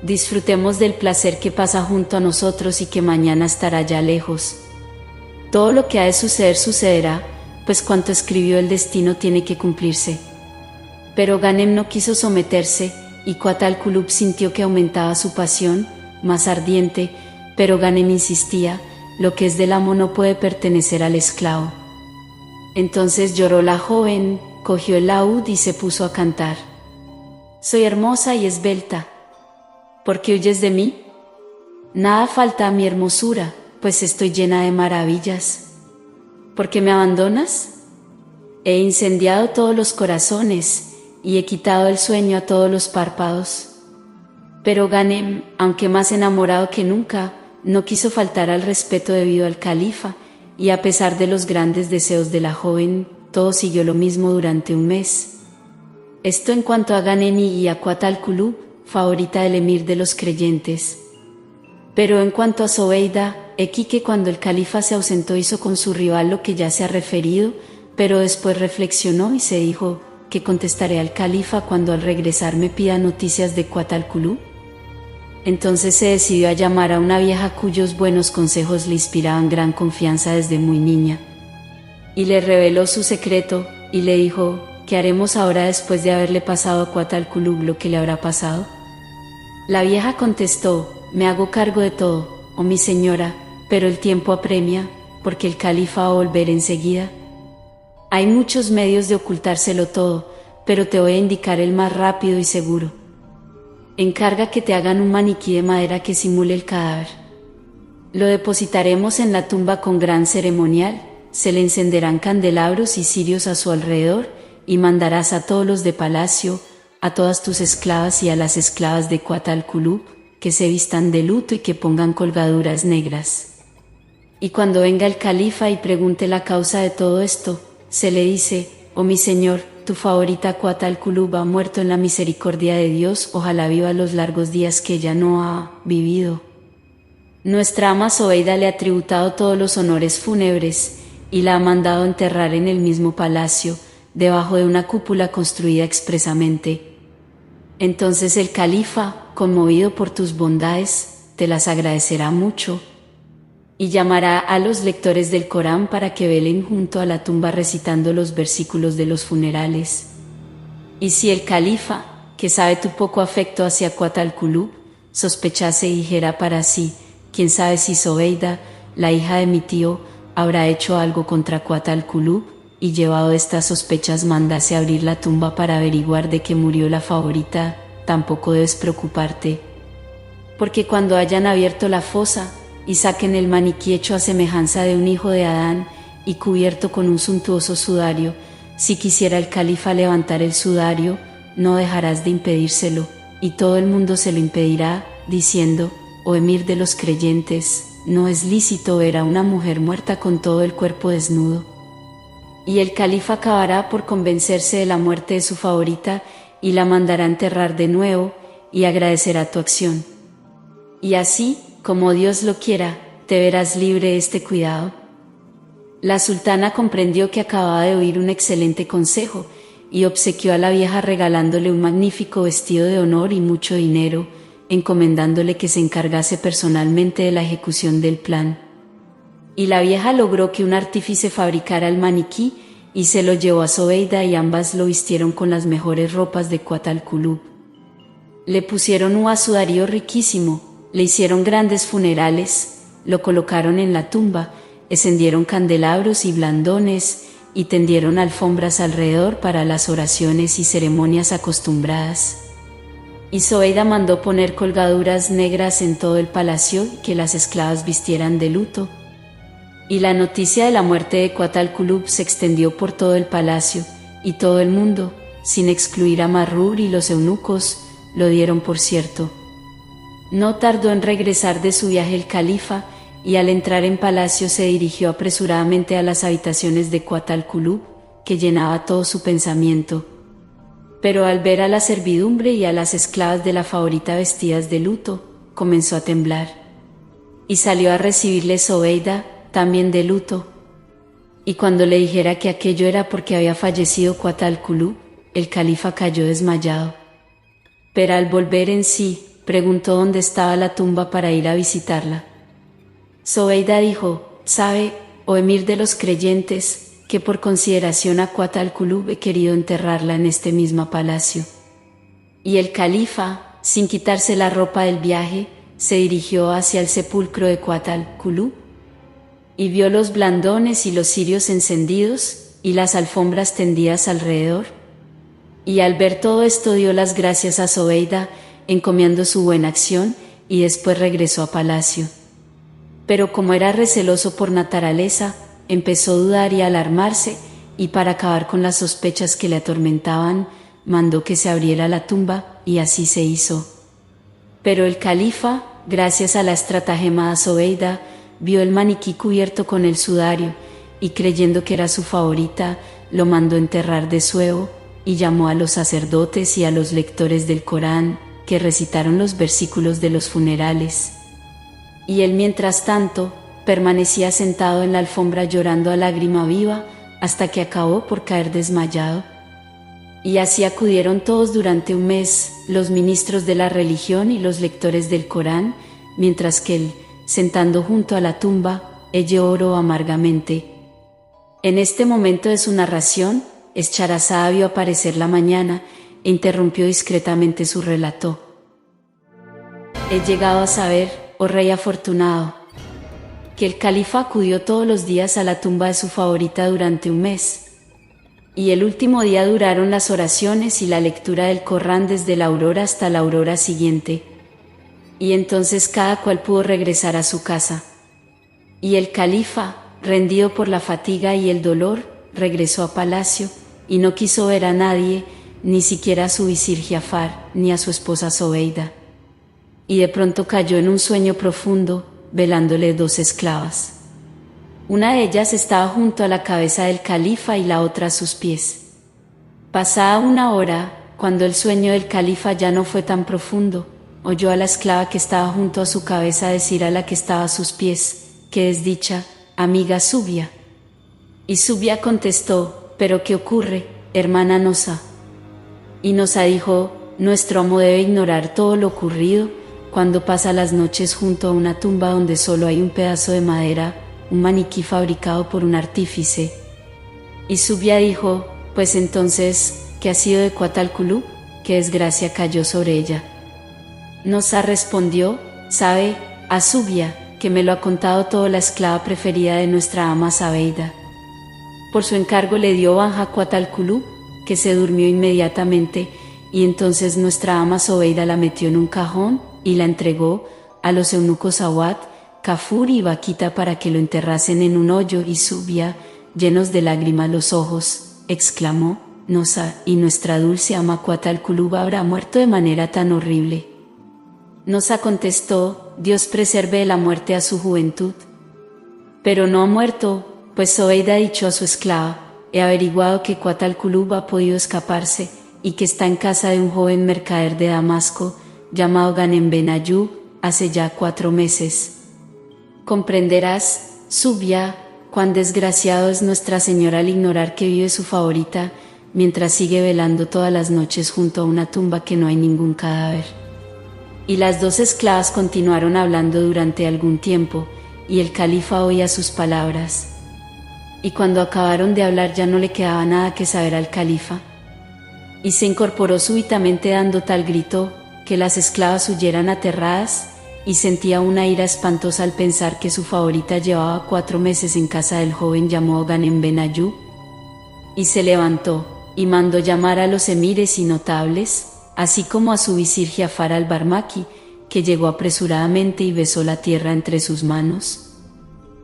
Disfrutemos del placer que pasa junto a nosotros y que mañana estará ya lejos. Todo lo que ha de suceder sucederá, pues cuanto escribió el destino tiene que cumplirse. Pero Ghanem no quiso someterse, y Kuat al-Kulub sintió que aumentaba su pasión, más ardiente, pero Ghanem insistía, lo que es del amo no puede pertenecer al esclavo. Entonces lloró la joven, cogió el laúd y se puso a cantar. Soy hermosa y esbelta. ¿Por qué huyes de mí? Nada falta a mi hermosura, pues estoy llena de maravillas. ¿Por qué me abandonas? He incendiado todos los corazones y he quitado el sueño a todos los párpados. Pero Ghanem, aunque más enamorado que nunca, no quiso faltar al respeto debido al califa, y a pesar de los grandes deseos de la joven, todo siguió lo mismo durante un mes. Esto en cuanto a Ghanem y a Kuat al-Kulub, favorita del emir de los creyentes. Pero en cuanto a Zobeida, aquí que cuando el califa se ausentó hizo con su rival lo que ya se ha referido, pero después reflexionó y se dijo, ¿qué contestaré al califa cuando al regresar me pida noticias de Kuat al-Kulub? Entonces se decidió a llamar a una vieja cuyos buenos consejos le inspiraban gran confianza desde muy niña. Y le reveló su secreto, y le dijo: ¿qué haremos ahora después de haberle pasado a Cuatalculub lo que le habrá pasado? La vieja contestó: me hago cargo de todo, oh mi señora, pero el tiempo apremia, porque el califa va a volver enseguida. Hay muchos medios de ocultárselo todo, pero te voy a indicar el más rápido y seguro. Encarga que te hagan un maniquí de madera que simule el cadáver. Lo depositaremos en la tumba con gran ceremonial, se le encenderán candelabros y cirios a su alrededor, y mandarás a todos los de palacio, a todas tus esclavas y a las esclavas de Cuatalculub, que se vistan de luto y que pongan colgaduras negras. Y cuando venga el califa y pregunte la causa de todo esto, se le dice: oh mi señor, tu favorita Cuatalculub ha muerto en la misericordia de Dios, ojalá viva los largos días que ella no ha vivido. Nuestra ama Zobeida le ha tributado todos los honores fúnebres, y la ha mandado enterrar en el mismo palacio, debajo de una cúpula construida expresamente. Entonces el califa, conmovido por tus bondades, te las agradecerá mucho, y llamará a los lectores del Corán para que velen junto a la tumba recitando los versículos de los funerales. Y si el califa, que sabe tu poco afecto hacia Cuatalculub, sospechase y dijera para sí: quién sabe si Zobeida, la hija de mi tío, habrá hecho algo contra Cuatalculub, y llevado estas sospechas mandase abrir la tumba para averiguar de qué murió la favorita, tampoco debes preocuparte. Porque cuando hayan abierto la fosa, y saquen el maniquí hecho a semejanza de un hijo de Adán, y cubierto con un suntuoso sudario, si quisiera el califa levantar el sudario, no dejarás de impedírselo, y todo el mundo se lo impedirá, diciendo: oh emir de los creyentes, no es lícito ver a una mujer muerta con todo el cuerpo desnudo. Y el califa acabará por convencerse de la muerte de su favorita, y la mandará enterrar de nuevo, y agradecerá tu acción. Y así, como Dios lo quiera, te verás libre de este cuidado. La sultana comprendió que acababa de oír un excelente consejo, y obsequió a la vieja regalándole un magnífico vestido de honor y mucho dinero, encomendándole que se encargase personalmente de la ejecución del plan. Y la vieja logró que un artífice fabricara el maniquí, y se lo llevó a Zobeida, y ambas lo vistieron con las mejores ropas de Cuatalculub. Le pusieron un sudario riquísimo, le hicieron grandes funerales, lo colocaron en la tumba, encendieron candelabros y blandones, y tendieron alfombras alrededor para las oraciones y ceremonias acostumbradas. Y Zobeida mandó poner colgaduras negras en todo el palacio, y que las esclavas vistieran de luto. Y la noticia de la muerte de Cuatalculub se extendió por todo el palacio, y todo el mundo, sin excluir a Marrur y los eunucos, lo dieron por cierto. No tardó en regresar de su viaje el califa, y al entrar en palacio se dirigió apresuradamente a las habitaciones de Cuatalculub, que llenaba todo su pensamiento. Pero al ver a la servidumbre y a las esclavas de la favorita vestidas de luto, comenzó a temblar. Y salió a recibirle Zobeida, también de luto. Y cuando le dijera que aquello era porque había fallecido Cuatalculub, el califa cayó desmayado. Pero al volver en sí, preguntó dónde estaba la tumba para ir a visitarla. Zobeida dijo: sabe, oh emir de los creyentes, que por consideración a Cuatalculub he querido enterrarla en este mismo palacio. Y el califa, sin quitarse la ropa del viaje, se dirigió hacia el sepulcro de Cuatalculub, y vio los blandones y los cirios encendidos, y las alfombras tendidas alrededor. Y al ver todo esto dio las gracias a Zobeida, encomiando su buena acción, y después regresó a palacio. Pero como era receloso por naturaleza, empezó a dudar y a alarmarse, y para acabar con las sospechas que le atormentaban, mandó que se abriera la tumba, y así se hizo. Pero el califa, gracias a la estratagema de Zobeida, vio el maniquí cubierto con el sudario, y creyendo que era su favorita, lo mandó enterrar de suevo, y llamó a los sacerdotes y a los lectores del Corán, que recitaron los versículos de los funerales. Y él, mientras tanto, permanecía sentado en la alfombra llorando a lágrima viva, hasta que acabó por caer desmayado. Y así acudieron todos durante un mes, los ministros de la religión y los lectores del Corán, mientras que él, sentando junto a la tumba, ella oró amargamente. En este momento de su narración, Escharazada vio aparecer la mañana e interrumpió discretamente su relato. He llegado a saber, oh rey afortunado, que el califa acudió todos los días a la tumba de su favorita durante un mes. Y el último día duraron las oraciones y la lectura del Corán desde la aurora hasta la aurora siguiente. Y entonces cada cual pudo regresar a su casa. Y el califa, rendido por la fatiga y el dolor, regresó a palacio, y no quiso ver a nadie, ni siquiera a su visir Giafar, ni a su esposa Zobeida. Y de pronto cayó en un sueño profundo, velándole 2 esclavas. Una de ellas estaba junto a la cabeza del califa y la otra a sus pies. Pasada una hora, cuando el sueño del califa ya no fue tan profundo, oyó a la esclava que estaba junto a su cabeza decir a la que estaba a sus pies: «¿Qué desdicha, amiga Subia?». Y Subia contestó: «¿Pero qué ocurre, hermana Nosa?». Y Nosa dijo: «Nuestro amo debe ignorar todo lo ocurrido cuando pasa las noches junto a una tumba donde solo hay un pedazo de madera, un maniquí fabricado por un artífice». Y Subia dijo: «Pues entonces, ¿qué ha sido de Kuat al-Kulub? ¿Qué desgracia cayó sobre ella?». Nosa respondió: «Sabe, a Subia, que me lo ha contado todo la esclava preferida de nuestra ama Sabeida. Por su encargo le dio banja a Kuat al-Kulub, que se durmió inmediatamente, y entonces nuestra ama Zobeida la metió en un cajón y la entregó a los eunucos Awad, Kafur y Vaquita para que lo enterrasen en un hoyo». Y Subia, llenos de lágrimas los ojos, exclamó: «Nosa, ¿y nuestra dulce ama Kuat al-Kulub habrá muerto de manera tan horrible?». Nosa contestó: «Dios preserve de la muerte a su juventud». «Pero no ha muerto, pues Zobeida ha dicho a su esclava: he averiguado que Kuat al-Kulub ha podido escaparse y que está en casa de un joven mercader de Damasco llamado Ghanem ben Ayub hace ya 4 meses. Comprenderás, Subia, cuán desgraciado es Nuestra Señora al ignorar que vive su favorita mientras sigue velando todas las noches junto a una tumba que no hay ningún cadáver». Y las 2 esclavas continuaron hablando durante algún tiempo, y el califa oía sus palabras. Y cuando acabaron de hablar ya no le quedaba nada que saber al califa. Y se incorporó súbitamente dando tal grito, que las esclavas huyeran aterradas, y sentía una ira espantosa al pensar que su favorita llevaba 4 meses en casa del joven llamado Ghanem ben Ayub. Y se levantó, y mandó llamar a los emires y notables, así como a su visir Giafar al-Barmaki, que llegó apresuradamente y besó la tierra entre sus manos.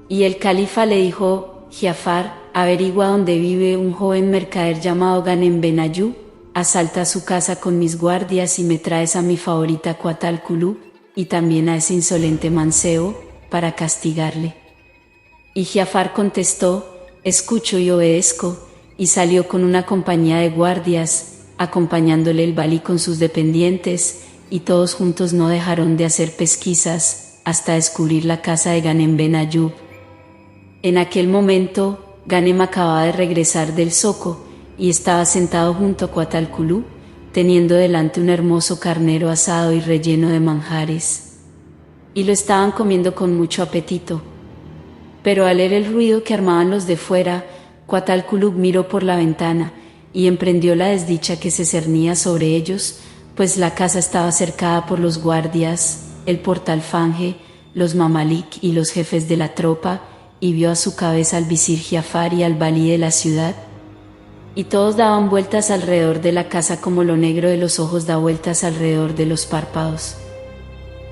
Y el califa le dijo: «Giafar, averigua dónde vive un joven mercader llamado Ghanem ben Ayub, asalta su casa con mis guardias y me traes a mi favorita Kuat al-Kulub, y también a ese insolente mancebo, para castigarle». Y Giafar contestó: «Escucho y obedezco», y salió con una compañía de guardias, acompañándole el valí con sus dependientes, y todos juntos no dejaron de hacer pesquisas hasta descubrir la casa de Ghanem ben Ayub. En aquel momento, Ghanem acababa de regresar del zoco y estaba sentado junto a Kuat al-Kulub, teniendo delante un hermoso carnero asado y relleno de manjares. Y lo estaban comiendo con mucho apetito. Pero al oír el ruido que armaban los de fuera, Kuat al-Kulub miró por la ventana y emprendió la desdicha que se cernía sobre ellos, pues la casa estaba cercada por los guardias, el portalfanje, los mamalik y los jefes de la tropa, y vio a su cabeza al visir Giafar y al valí de la ciudad. Y todos daban vueltas alrededor de la casa como lo negro de los ojos da vueltas alrededor de los párpados.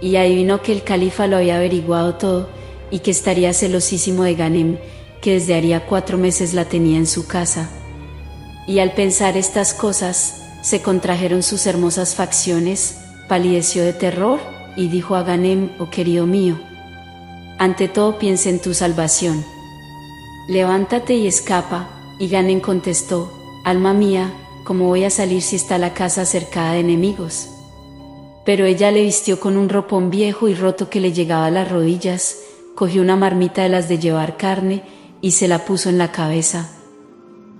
Y adivinó que el califa lo había averiguado todo, y que estaría celosísimo de Ghanem, que desde haría 4 meses la tenía en su casa. Y al pensar estas cosas, se contrajeron sus hermosas facciones, palideció de terror, y dijo a Ghanem: «Oh querido mío, ante todo piensa en tu salvación. Levántate y escapa». Y Ghanem contestó: «Alma mía, ¿cómo voy a salir si está la casa cercada de enemigos?». Pero ella le vistió con un ropón viejo y roto que le llegaba a las rodillas, cogió una marmita de las de llevar carne y se la puso en la cabeza.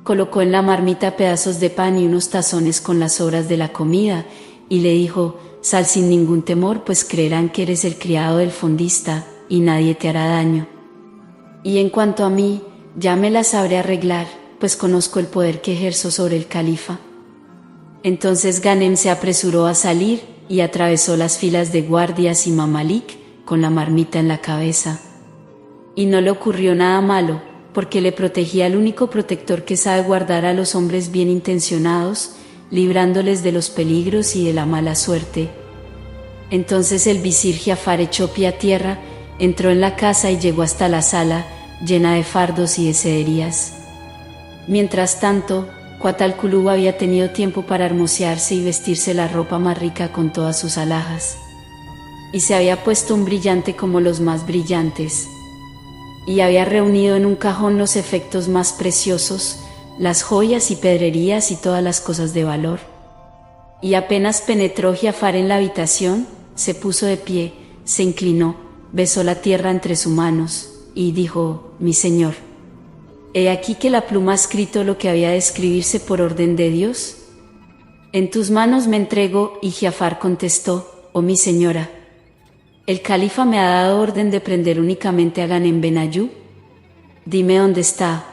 Colocó en la marmita pedazos de pan y unos tazones con las sobras de la comida, y le dijo: sal sin ningún temor, pues creerán que eres el criado del fondista, y nadie te hará daño. Y en cuanto a mí, ya me las sabré arreglar, pues conozco el poder que ejerzo sobre el califa. Entonces Ghanem se apresuró a salir, y atravesó las filas de guardias y mamalik, con la marmita en la cabeza. Y no le ocurrió nada malo, porque le protegía el único protector que sabe guardar a los hombres bien intencionados, librándoles de los peligros y de la mala suerte. Entonces el visir Giafar echó pie a tierra, entró en la casa y llegó hasta la sala, llena de fardos y de sederías. Mientras tanto, Kuat al-Kulub había tenido tiempo para hermosearse y vestirse la ropa más rica con todas sus alhajas. Y se había puesto un brillante como los más brillantes. Y había reunido en un cajón los efectos más preciosos, las joyas y pedrerías y todas las cosas de valor. Y apenas penetró Giafar en la habitación, se puso de pie, se inclinó, besó la tierra entre sus manos, y dijo: mi señor, he aquí que la pluma ha escrito lo que había de escribirse por orden de Dios. En tus manos me entrego. Y Giafar contestó: oh mi señora, el califa me ha dado orden de prender únicamente a Ghanem ben Ayyub. Dime dónde está.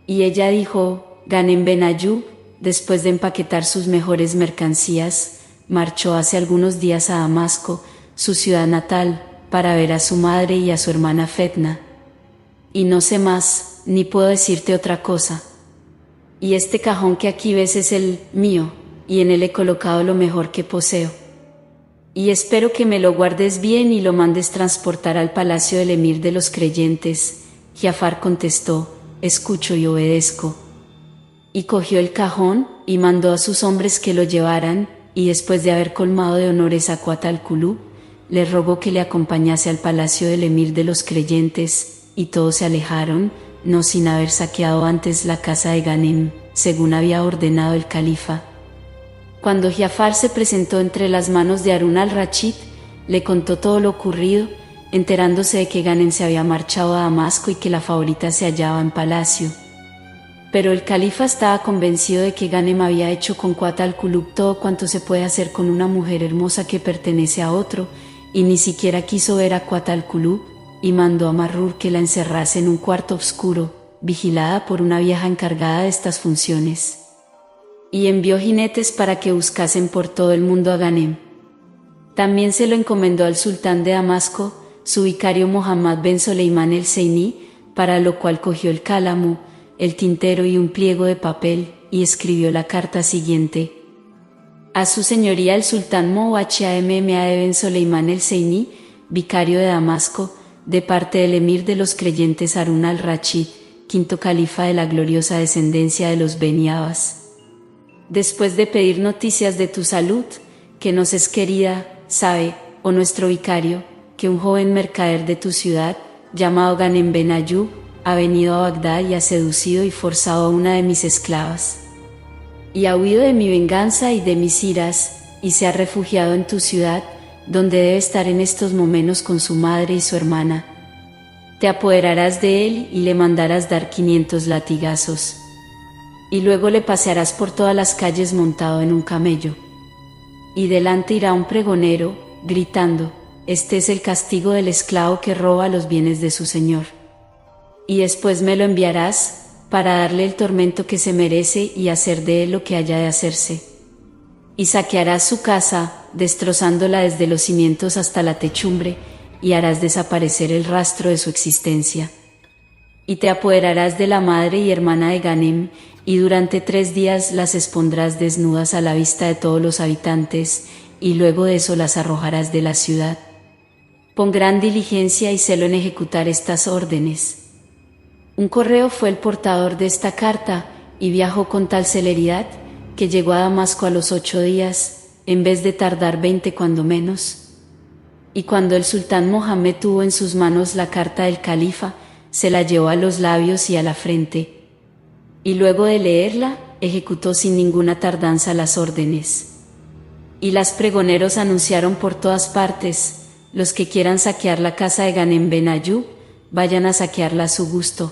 Y ella dijo: Ghanem ben Ayyub, después de empaquetar sus mejores mercancías, marchó hace algunos días a Damasco, su ciudad natal, para ver a su madre y a su hermana Fetna. Y no sé más, ni puedo decirte otra cosa. Y este cajón que aquí ves es el mío, y en él he colocado lo mejor que poseo. Y espero que me lo guardes bien y lo mandes transportar al palacio del emir de los creyentes. Giafar contestó: escucho y obedezco. Y cogió el cajón, y mandó a sus hombres que lo llevaran, y después de haber colmado de honores a Kuat al-Kulub, le rogó que le acompañase al palacio del emir de los creyentes, y todos se alejaron, no sin haber saqueado antes la casa de Ghanem, según había ordenado el califa. Cuando Giafar se presentó entre las manos de Harún al-Rachid, le contó todo lo ocurrido, enterándose de que Ghanem se había marchado a Damasco y que la favorita se hallaba en palacio. Pero el califa estaba convencido de que Ghanem había hecho con Kuat al-Kulub todo cuanto se puede hacer con una mujer hermosa que pertenece a otro, y ni siquiera quiso ver a Kuat al-Kulub, y mandó a Marrur que la encerrase en un cuarto oscuro, vigilada por una vieja encargada de estas funciones. Y envió jinetes para que buscasen por todo el mundo a Ghanem. También se lo encomendó al sultán de Damasco, su vicario Mohammad ben Soleimán el-Zeini, para lo cual cogió el cálamo, el tintero y un pliego de papel, y escribió la carta siguiente: a su señoría el sultán Mohammad ben Soleimán el-Zeini, vicario de Damasco, de parte del emir de los creyentes Harún al-Rachid, quinto califa de la gloriosa descendencia de los Beni Abbas. Después de pedir noticias de tu salud, que nos es querida, sabe, oh nuestro vicario, que un joven mercader de tu ciudad, llamado Ghanem ben Ayyub, ha venido a Bagdad y ha seducido y forzado a una de mis esclavas. Y ha huido de mi venganza y de mis iras, y se ha refugiado en tu ciudad, donde debe estar en estos momentos con su madre y su hermana. Te apoderarás de él y le mandarás dar 500 latigazos. Y luego le pasearás por todas las calles montado en un camello. Y delante irá un pregonero, gritando: este es el castigo del esclavo que roba los bienes de su señor. Y después me lo enviarás, para darle el tormento que se merece y hacer de él lo que haya de hacerse. Y saquearás su casa, destrozándola desde los cimientos hasta la techumbre, y harás desaparecer el rastro de su existencia. Y te apoderarás de la madre y hermana de Ghanem, y durante 3 días las expondrás desnudas a la vista de todos los habitantes, y luego de eso las arrojarás de la ciudad. Pon gran diligencia y celo en ejecutar estas órdenes. Un correo fue el portador de esta carta, y viajó con tal celeridad, que llegó a Damasco a los 8 días, en vez de tardar 20 cuando menos. Y cuando el sultán Mohammed tuvo en sus manos la carta del califa, se la llevó a los labios y a la frente, y luego de leerla, ejecutó sin ninguna tardanza las órdenes. Y las pregoneros anunciaron por todas partes: los que quieran saquear la casa de Ghanem ben Ayyub, vayan a saquearla a su gusto.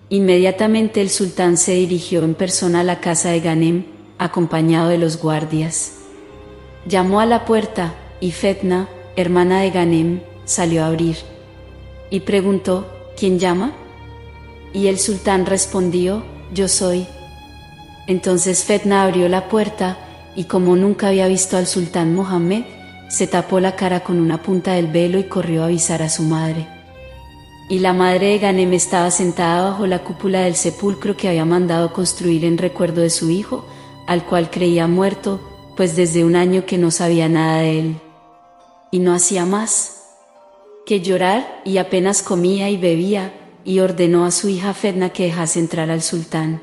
Inmediatamente el sultán se dirigió en persona a la casa de Ghanem, acompañado de los guardias. Llamó a la puerta, y Fetna, hermana de Ghanem, salió a abrir. Y preguntó, ¿quién llama? Y el sultán respondió, yo soy. Entonces Fetna abrió la puerta, y como nunca había visto al sultán Mohammed, se tapó la cara con una punta del velo y corrió a avisar a su madre. Y la madre de Ghanem estaba sentada bajo la cúpula del sepulcro que había mandado construir en recuerdo de su hijo, al cual creía muerto, pues desde un año que no sabía nada de él. Y no hacía más que llorar, y apenas comía y bebía, y ordenó a su hija Fetna que dejase entrar al sultán.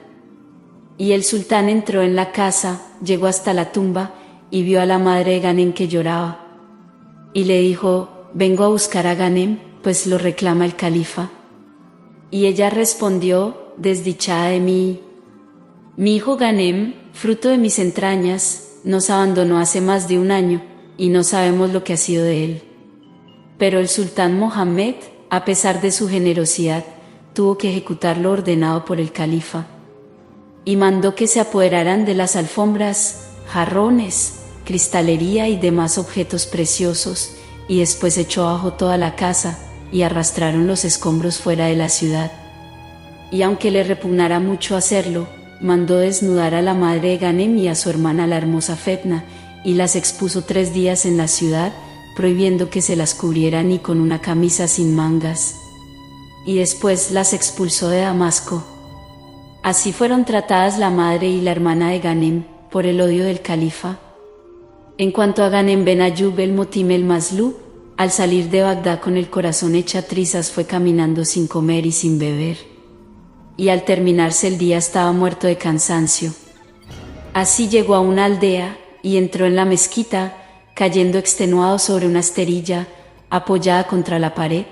Y el sultán entró en la casa, llegó hasta la tumba, y vio a la madre de Ghanem que lloraba. Y le dijo, vengo a buscar a Ghanem, pues lo reclama el califa. Y ella respondió, desdichada de mí. Mi hijo Ghanem, fruto de mis entrañas, nos abandonó hace más de un año, y no sabemos lo que ha sido de él. Pero el sultán Mohammed, a pesar de su generosidad, tuvo que ejecutar lo ordenado por el califa. Y mandó que se apoderaran de las alfombras, jarrones, cristalería y demás objetos preciosos, y después echó abajo toda la casa, y arrastraron los escombros fuera de la ciudad. Y aunque le repugnara mucho hacerlo, mandó desnudar a la madre de Ghanem y a su hermana la hermosa Fetna, y las expuso 3 días en la ciudad, prohibiendo que se las cubriera ni con una camisa sin mangas. Y después las expulsó de Damasco. Así fueron tratadas la madre y la hermana de Ghanem, por el odio del califa. En cuanto a Ghanem ben Ayyub el-Motim el-Maslú, al salir de Bagdad con el corazón hecha trizas fue caminando sin comer y sin beber. Y al terminarse el día estaba muerto de cansancio. Así llegó a una aldea, y entró en la mezquita, cayendo extenuado sobre una esterilla, apoyada contra la pared.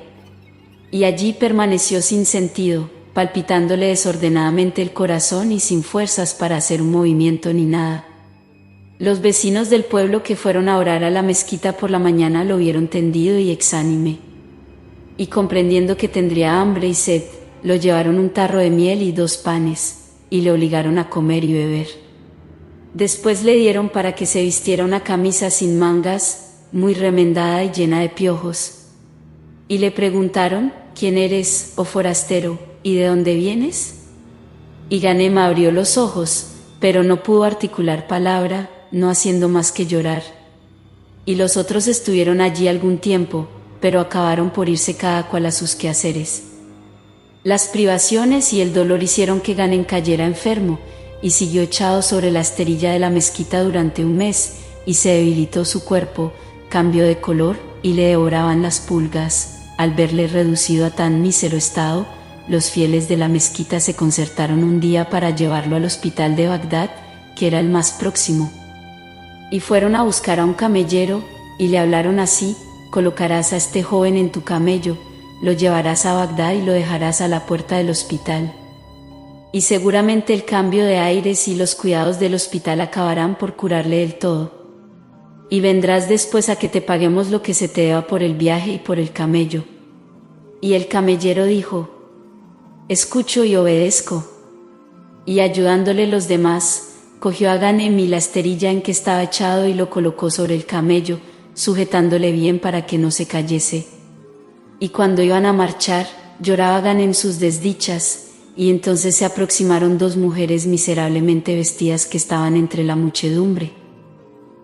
Y allí permaneció sin sentido, palpitándole desordenadamente el corazón y sin fuerzas para hacer un movimiento ni nada. Los vecinos del pueblo que fueron a orar a la mezquita por la mañana lo vieron tendido y exánime. Y comprendiendo que tendría hambre y sed, lo llevaron un tarro de miel y 2 panes, y le obligaron a comer y beber. Después le dieron para que se vistiera una camisa sin mangas, muy remendada y llena de piojos. Y le preguntaron, ¿quién eres, oh forastero, y de dónde vienes? Y Ghanem abrió los ojos, pero no pudo articular palabra, no haciendo más que llorar. Y los otros estuvieron allí algún tiempo, pero acabaron por irse cada cual a sus quehaceres. Las privaciones y el dolor hicieron que Ghanem cayera enfermo, y siguió echado sobre la esterilla de la mezquita durante un mes, y se debilitó su cuerpo, cambió de color, y le devoraban las pulgas. Al verle reducido a tan mísero estado, los fieles de la mezquita se concertaron un día para llevarlo al hospital de Bagdad, que era el más próximo. Y fueron a buscar a un camellero, y le hablaron así, colocarás a este joven en tu camello, lo llevarás a Bagdad y lo dejarás a la puerta del hospital. Y seguramente el cambio de aires y los cuidados del hospital acabarán por curarle del todo. Y vendrás después a que te paguemos lo que se te deba por el viaje y por el camello. Y el camellero dijo, escucho y obedezco. Y ayudándole los demás, cogió a Ghanem y la esterilla en que estaba echado y lo colocó sobre el camello, sujetándole bien para que no se cayese. Y cuando iban a marchar, lloraba Ghanem sus desdichas, y entonces se aproximaron 2 mujeres miserablemente vestidas que estaban entre la muchedumbre.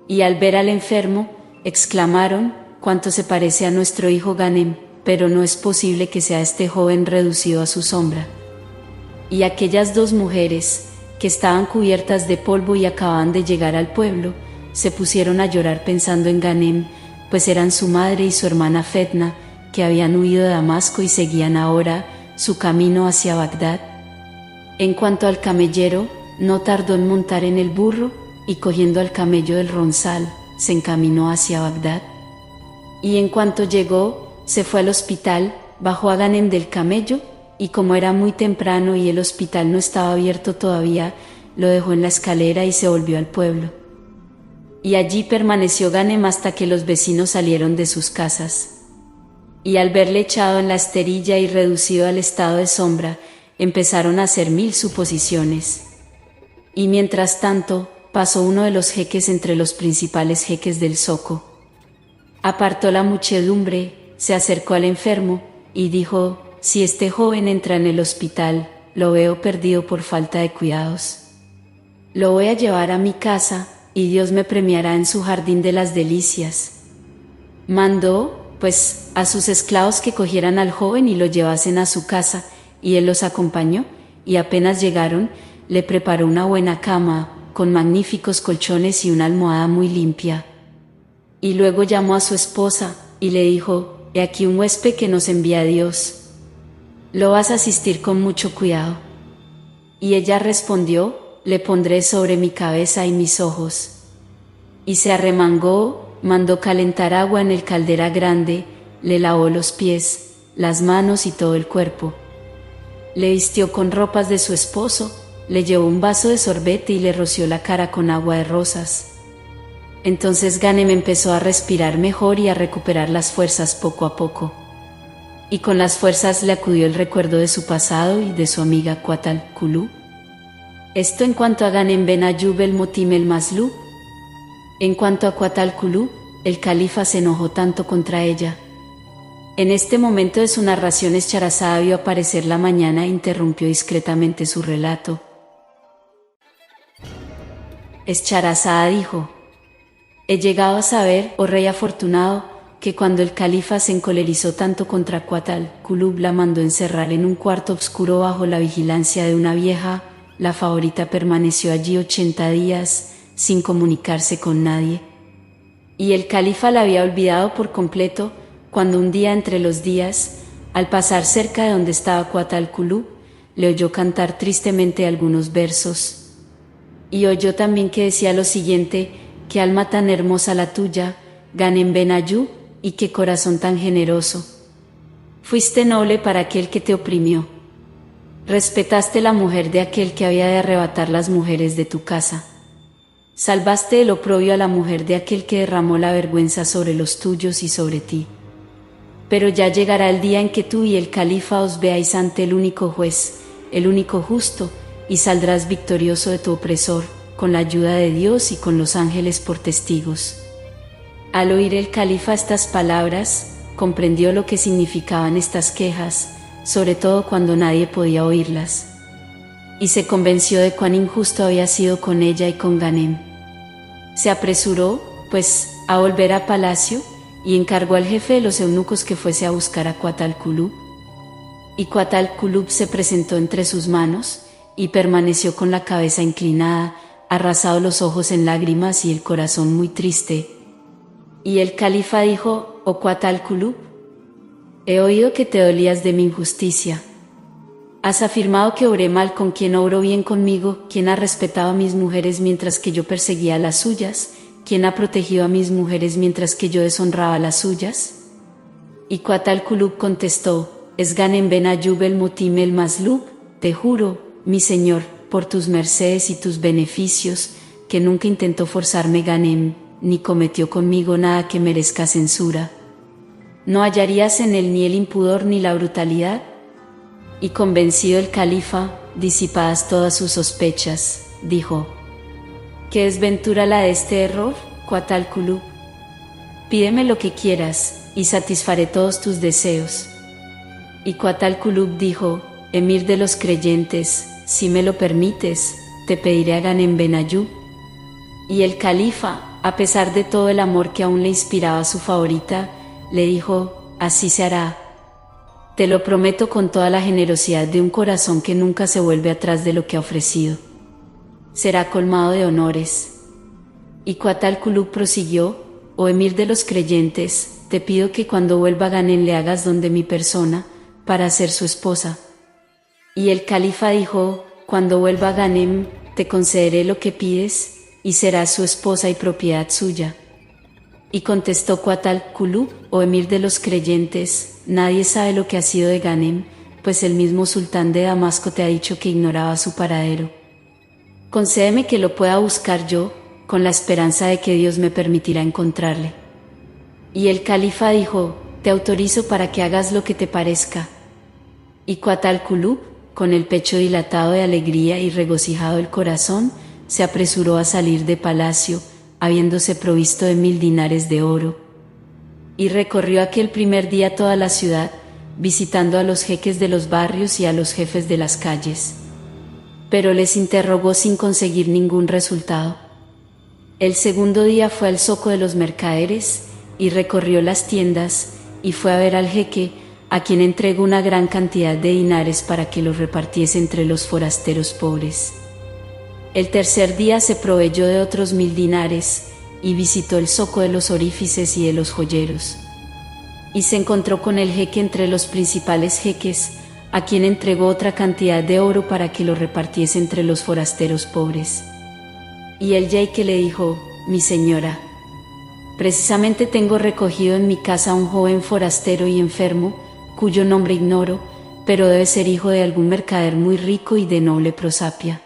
Y al ver al enfermo, exclamaron, cuánto se parece a nuestro hijo Ghanem, pero no es posible que sea este joven reducido a su sombra. Y aquellas 2 mujeres, que estaban cubiertas de polvo y acababan de llegar al pueblo, se pusieron a llorar pensando en Ghanem, pues eran su madre y su hermana Fetna, que habían huido de Damasco y seguían ahora su camino hacia Bagdad. En cuanto al camellero, no tardó en montar en el burro, y cogiendo al camello del ronzal, se encaminó hacia Bagdad. Y en cuanto llegó, se fue al hospital, bajó a Ghanem del camello, y como era muy temprano y el hospital no estaba abierto todavía, lo dejó en la escalera y se volvió al pueblo. Y allí permaneció Ghanem hasta que los vecinos salieron de sus casas. Y al verle echado en la esterilla y reducido al estado de sombra, empezaron a hacer 1000 suposiciones. Y mientras tanto, pasó uno de los jeques entre los principales jeques del zoco. Apartó la muchedumbre, se acercó al enfermo, y dijo: si este joven entra en el hospital, lo veo perdido por falta de cuidados. Lo voy a llevar a mi casa, y Dios me premiará en su jardín de las delicias. Mandó, pues, a sus esclavos que cogieran al joven y lo llevasen a su casa, y él los acompañó, y apenas llegaron, le preparó una buena cama, con magníficos colchones y una almohada muy limpia. Y luego llamó a su esposa, y le dijo: he aquí un huésped que nos envía Dios. Lo vas a asistir con mucho cuidado. Y ella respondió: le pondré sobre mi cabeza y mis ojos. Y se arremangó, mandó calentar agua en el caldera grande, le lavó los pies, las manos y todo el cuerpo. Le vistió con ropas de su esposo, le llevó un vaso de sorbete y le roció la cara con agua de rosas. Entonces Ghanem empezó a respirar mejor y a recuperar las fuerzas poco a poco. Y con las fuerzas le acudió el recuerdo de su pasado y de su amiga Qut al-Kulub. Esto en cuanto a Ghanem ben Ayyub el-Motim el-Maslub. En cuanto a Qut al-Kulub, el califa se enojó tanto contra ella. En este momento de su narración, Escharazada vio aparecer la mañana e interrumpió discretamente su relato. Escharazada dijo: he llegado a saber, oh rey afortunado, que cuando el califa se encolerizó tanto contra Qut al-Kulub, la mandó encerrar en un cuarto oscuro bajo la vigilancia de una vieja. La favorita permaneció allí 80 días, sin comunicarse con nadie. Y el califa la había olvidado por completo, cuando un día entre los días, al pasar cerca de donde estaba Qut al-Kulub, le oyó cantar tristemente algunos versos. Y oyó también que decía lo siguiente: qué alma tan hermosa la tuya, Ghanem ben Ayyub, y qué corazón tan generoso. Fuiste noble para aquel que te oprimió. Respetaste la mujer de aquel que había de arrebatar las mujeres de tu casa. Salvaste del oprobio a la mujer de aquel que derramó la vergüenza sobre los tuyos y sobre ti. Pero ya llegará el día en que tú y el califa os veáis ante el único juez, el único justo, y saldrás victorioso de tu opresor, con la ayuda de Dios y con los ángeles por testigos. Al oír el califa estas palabras, comprendió lo que significaban estas quejas, sobre todo cuando nadie podía oírlas. Y se convenció de cuán injusto había sido con ella y con Ghanem. Se apresuró, pues, a volver a palacio, y encargó al jefe de los eunucos que fuese a buscar a Qut al-Kulub. Y Qut al-Kulub se presentó entre sus manos, y permaneció con la cabeza inclinada, arrasado los ojos en lágrimas y el corazón muy triste. Y el califa dijo: oh Qut al-Kulub, he oído que te dolías de mi injusticia. Has afirmado que obré mal con quien obró bien conmigo, quien ha respetado a mis mujeres mientras que yo perseguía a las suyas, quien ha protegido a mis mujeres mientras que yo deshonraba a las suyas. Y Qut al-Kulub contestó: es Ghanem ben Ayyub el-Motim el-Maslub, te juro, mi señor, por tus mercedes y tus beneficios, que nunca intentó forzarme Ghanem, ni cometió conmigo nada que merezca censura. ¿No hallarías en él ni el impudor ni la brutalidad? Y convencido el califa, disipadas todas sus sospechas, dijo: ¿qué desventura la de este error, Qut al-Kulub? Pídeme lo que quieras, y satisfaré todos tus deseos. Y Qut al-Kulub dijo: emir de los creyentes, si me lo permites, te pediré a Ghanem ben Ayyub. Y el califa, a pesar de todo el amor que aún le inspiraba a su favorita, le dijo: así se hará. Te lo prometo con toda la generosidad de un corazón que nunca se vuelve atrás de lo que ha ofrecido. Será colmado de honores. Y Qut al-Kulub prosiguió: oh emir de los creyentes, te pido que cuando vuelva Ghanem le hagas don de mi persona, para ser su esposa. Y el califa dijo: cuando vuelva Ghanem, te concederé lo que pides, y serás su esposa y propiedad suya. Y contestó Qut al-Kulub: oh emir de los creyentes, nadie sabe lo que ha sido de Ghanem, pues el mismo sultán de Damasco te ha dicho que ignoraba su paradero. Concédeme que lo pueda buscar yo, con la esperanza de que Dios me permitirá encontrarle. Y el califa dijo: te autorizo para que hagas lo que te parezca. Y Qut al-Kulub, con el pecho dilatado de alegría y regocijado el corazón, se apresuró a salir de palacio, habiéndose provisto de 1000 dinares de oro. Y recorrió aquel primer día toda la ciudad, visitando a los jeques de los barrios y a los jefes de las calles. Pero les interrogó sin conseguir ningún resultado. El segundo día fue al zoco de los mercaderes, y recorrió las tiendas, y fue a ver al jeque, a quien entregó una gran cantidad de dinares para que los repartiese entre los forasteros pobres. El tercer día se proveyó de otros 1000 dinares, y visitó el zoco de los orífices y de los joyeros. Y se encontró con el jeque entre los principales jeques, a quien entregó otra cantidad de oro para que lo repartiese entre los forasteros pobres. Y el jeque le dijo: mi señora, precisamente tengo recogido en mi casa a un joven forastero y enfermo, cuyo nombre ignoro, pero debe ser hijo de algún mercader muy rico y de noble prosapia.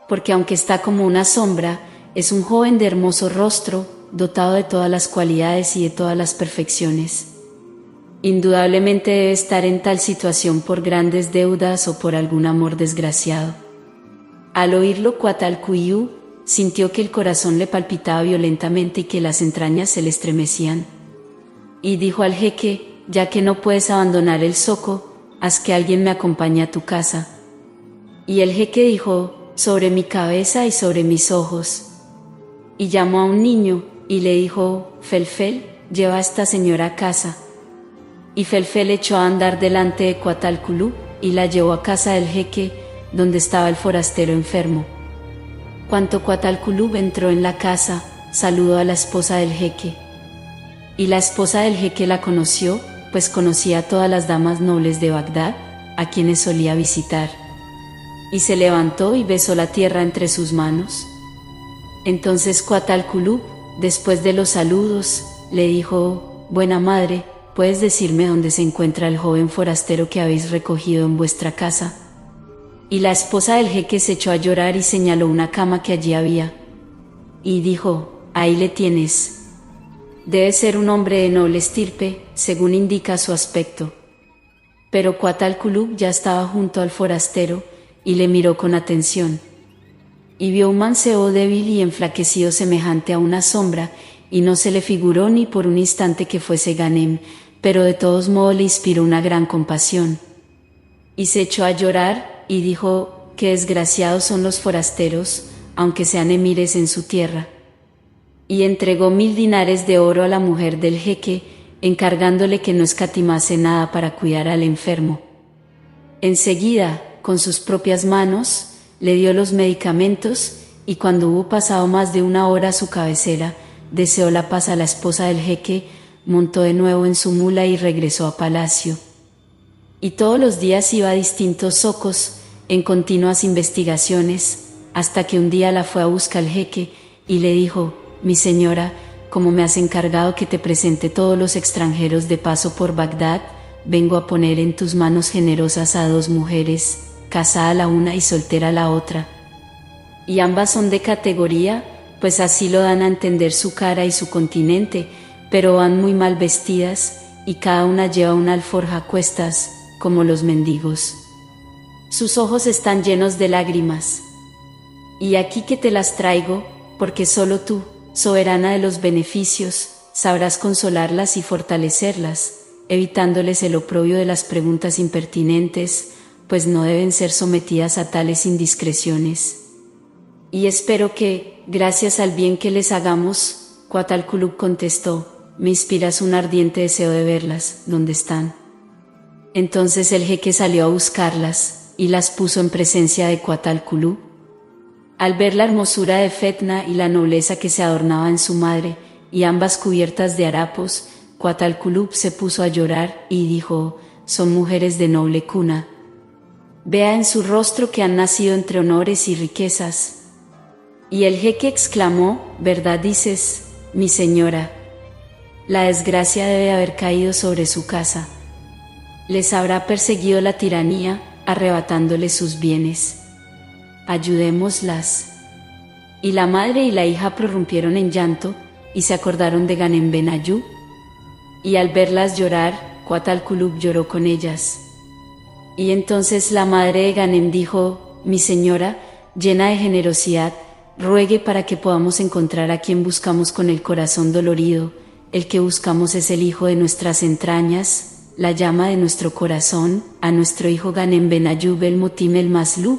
Porque aunque está como una sombra, es un joven de hermoso rostro, dotado de todas las cualidades y de todas las perfecciones. Indudablemente debe estar en tal situación por grandes deudas o por algún amor desgraciado. Al oírlo, Cuatalcuyú sintió que el corazón le palpitaba violentamente y que las entrañas se le estremecían. Y dijo al jeque: ya que no puedes abandonar el zoco, haz que alguien me acompañe a tu casa. Y el jeque dijo: sobre mi cabeza y sobre mis ojos. Y llamó a un niño, y le dijo: Felfel, lleva a esta señora a casa. Y Felfel echó a andar delante de Cuatalculú, y la llevó a casa del jeque, donde estaba el forastero enfermo. Cuando Cuatalculú entró en la casa, saludó a la esposa del jeque. Y la esposa del jeque la conoció, pues conocía a todas las damas nobles de Bagdad, a quienes solía visitar. Y se levantó y besó la tierra entre sus manos. Entonces Cuatalculú, después de los saludos, le dijo: buena madre, ¿puedes decirme dónde se encuentra el joven forastero que habéis recogido en vuestra casa? Y la esposa del jeque se echó a llorar y señaló una cama que allí había. Y dijo: ahí le tienes. Debe ser un hombre de noble estirpe, según indica su aspecto. Pero Cuatalculú ya estaba junto al forastero, y le miró con atención. Y vio un mancebo débil y enflaquecido semejante a una sombra, y no se le figuró ni por un instante que fuese Ghanem, pero de todos modos le inspiró una gran compasión. Y se echó a llorar, y dijo: qué desgraciados son los forasteros, aunque sean emires en su tierra. Y entregó 1000 dinares de oro a la mujer del jeque, encargándole que no escatimase nada para cuidar al enfermo. Enseguida, con sus propias manos, le dio los medicamentos, y cuando hubo pasado más de 1 hora a su cabecera, deseó la paz a la esposa del jeque, montó de nuevo en su mula y regresó a palacio. Y todos los días iba a distintos zocos, en continuas investigaciones, hasta que un día la fue a buscar el jeque, y le dijo: mi señora, como me has encargado que te presente todos los extranjeros de paso por Bagdad, vengo a poner en tus manos generosas a 2 mujeres, casada la una y soltera la otra. Y ambas son de categoría, pues así lo dan a entender su cara y su continente, pero van muy mal vestidas, y cada una lleva una alforja a cuestas, como los mendigos. Sus ojos están llenos de lágrimas. Y aquí que te las traigo, porque solo tú, soberana de los beneficios, sabrás consolarlas y fortalecerlas, evitándoles el oprobio de las preguntas impertinentes, pues no deben ser sometidas a tales indiscreciones. Y espero que, gracias al bien que les hagamos, Cuatalculú contestó: me inspiras un ardiente deseo de verlas, ¿dónde están? Entonces el jeque salió a buscarlas, y las puso en presencia de Cuatalculú. Al ver la hermosura de Fetna y la nobleza que se adornaba en su madre, y ambas cubiertas de harapos, Cuatalculú se puso a llorar y dijo: son mujeres de noble cuna. Vea en su rostro que han nacido entre honores y riquezas. Y el jeque exclamó: verdad dices, mi señora. La desgracia debe haber caído sobre su casa. Les habrá perseguido la tiranía, arrebatándoles sus bienes. Ayudémoslas. Y la madre y la hija prorrumpieron en llanto, y se acordaron de Ghanem Ben Ayub. Y al verlas llorar, Cuatalculú lloró con ellas. Y entonces la madre de Ganem dijo: mi señora, llena de generosidad, ruegue para que podamos encontrar a quien buscamos con el corazón dolorido. El que buscamos es el hijo de nuestras entrañas, la llama de nuestro corazón, a nuestro hijo Ganem ben Ayub el Motim el Maslub.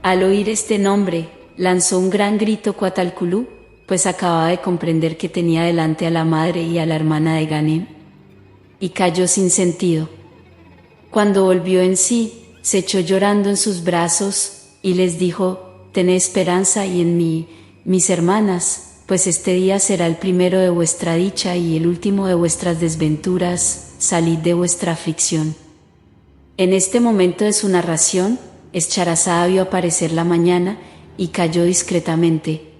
Al oír este nombre, lanzó un gran grito Cuatalculú, pues acababa de comprender que tenía delante a la madre y a la hermana de Ganem. Y cayó sin sentido. Cuando volvió en sí, se echó llorando en sus brazos, y les dijo: tened esperanza y en mí, mis hermanas, pues este día será el primero de vuestra dicha y el último de vuestras desventuras, salid de vuestra aflicción. En este momento de su narración, Escharazada vio aparecer la mañana, y cayó discretamente,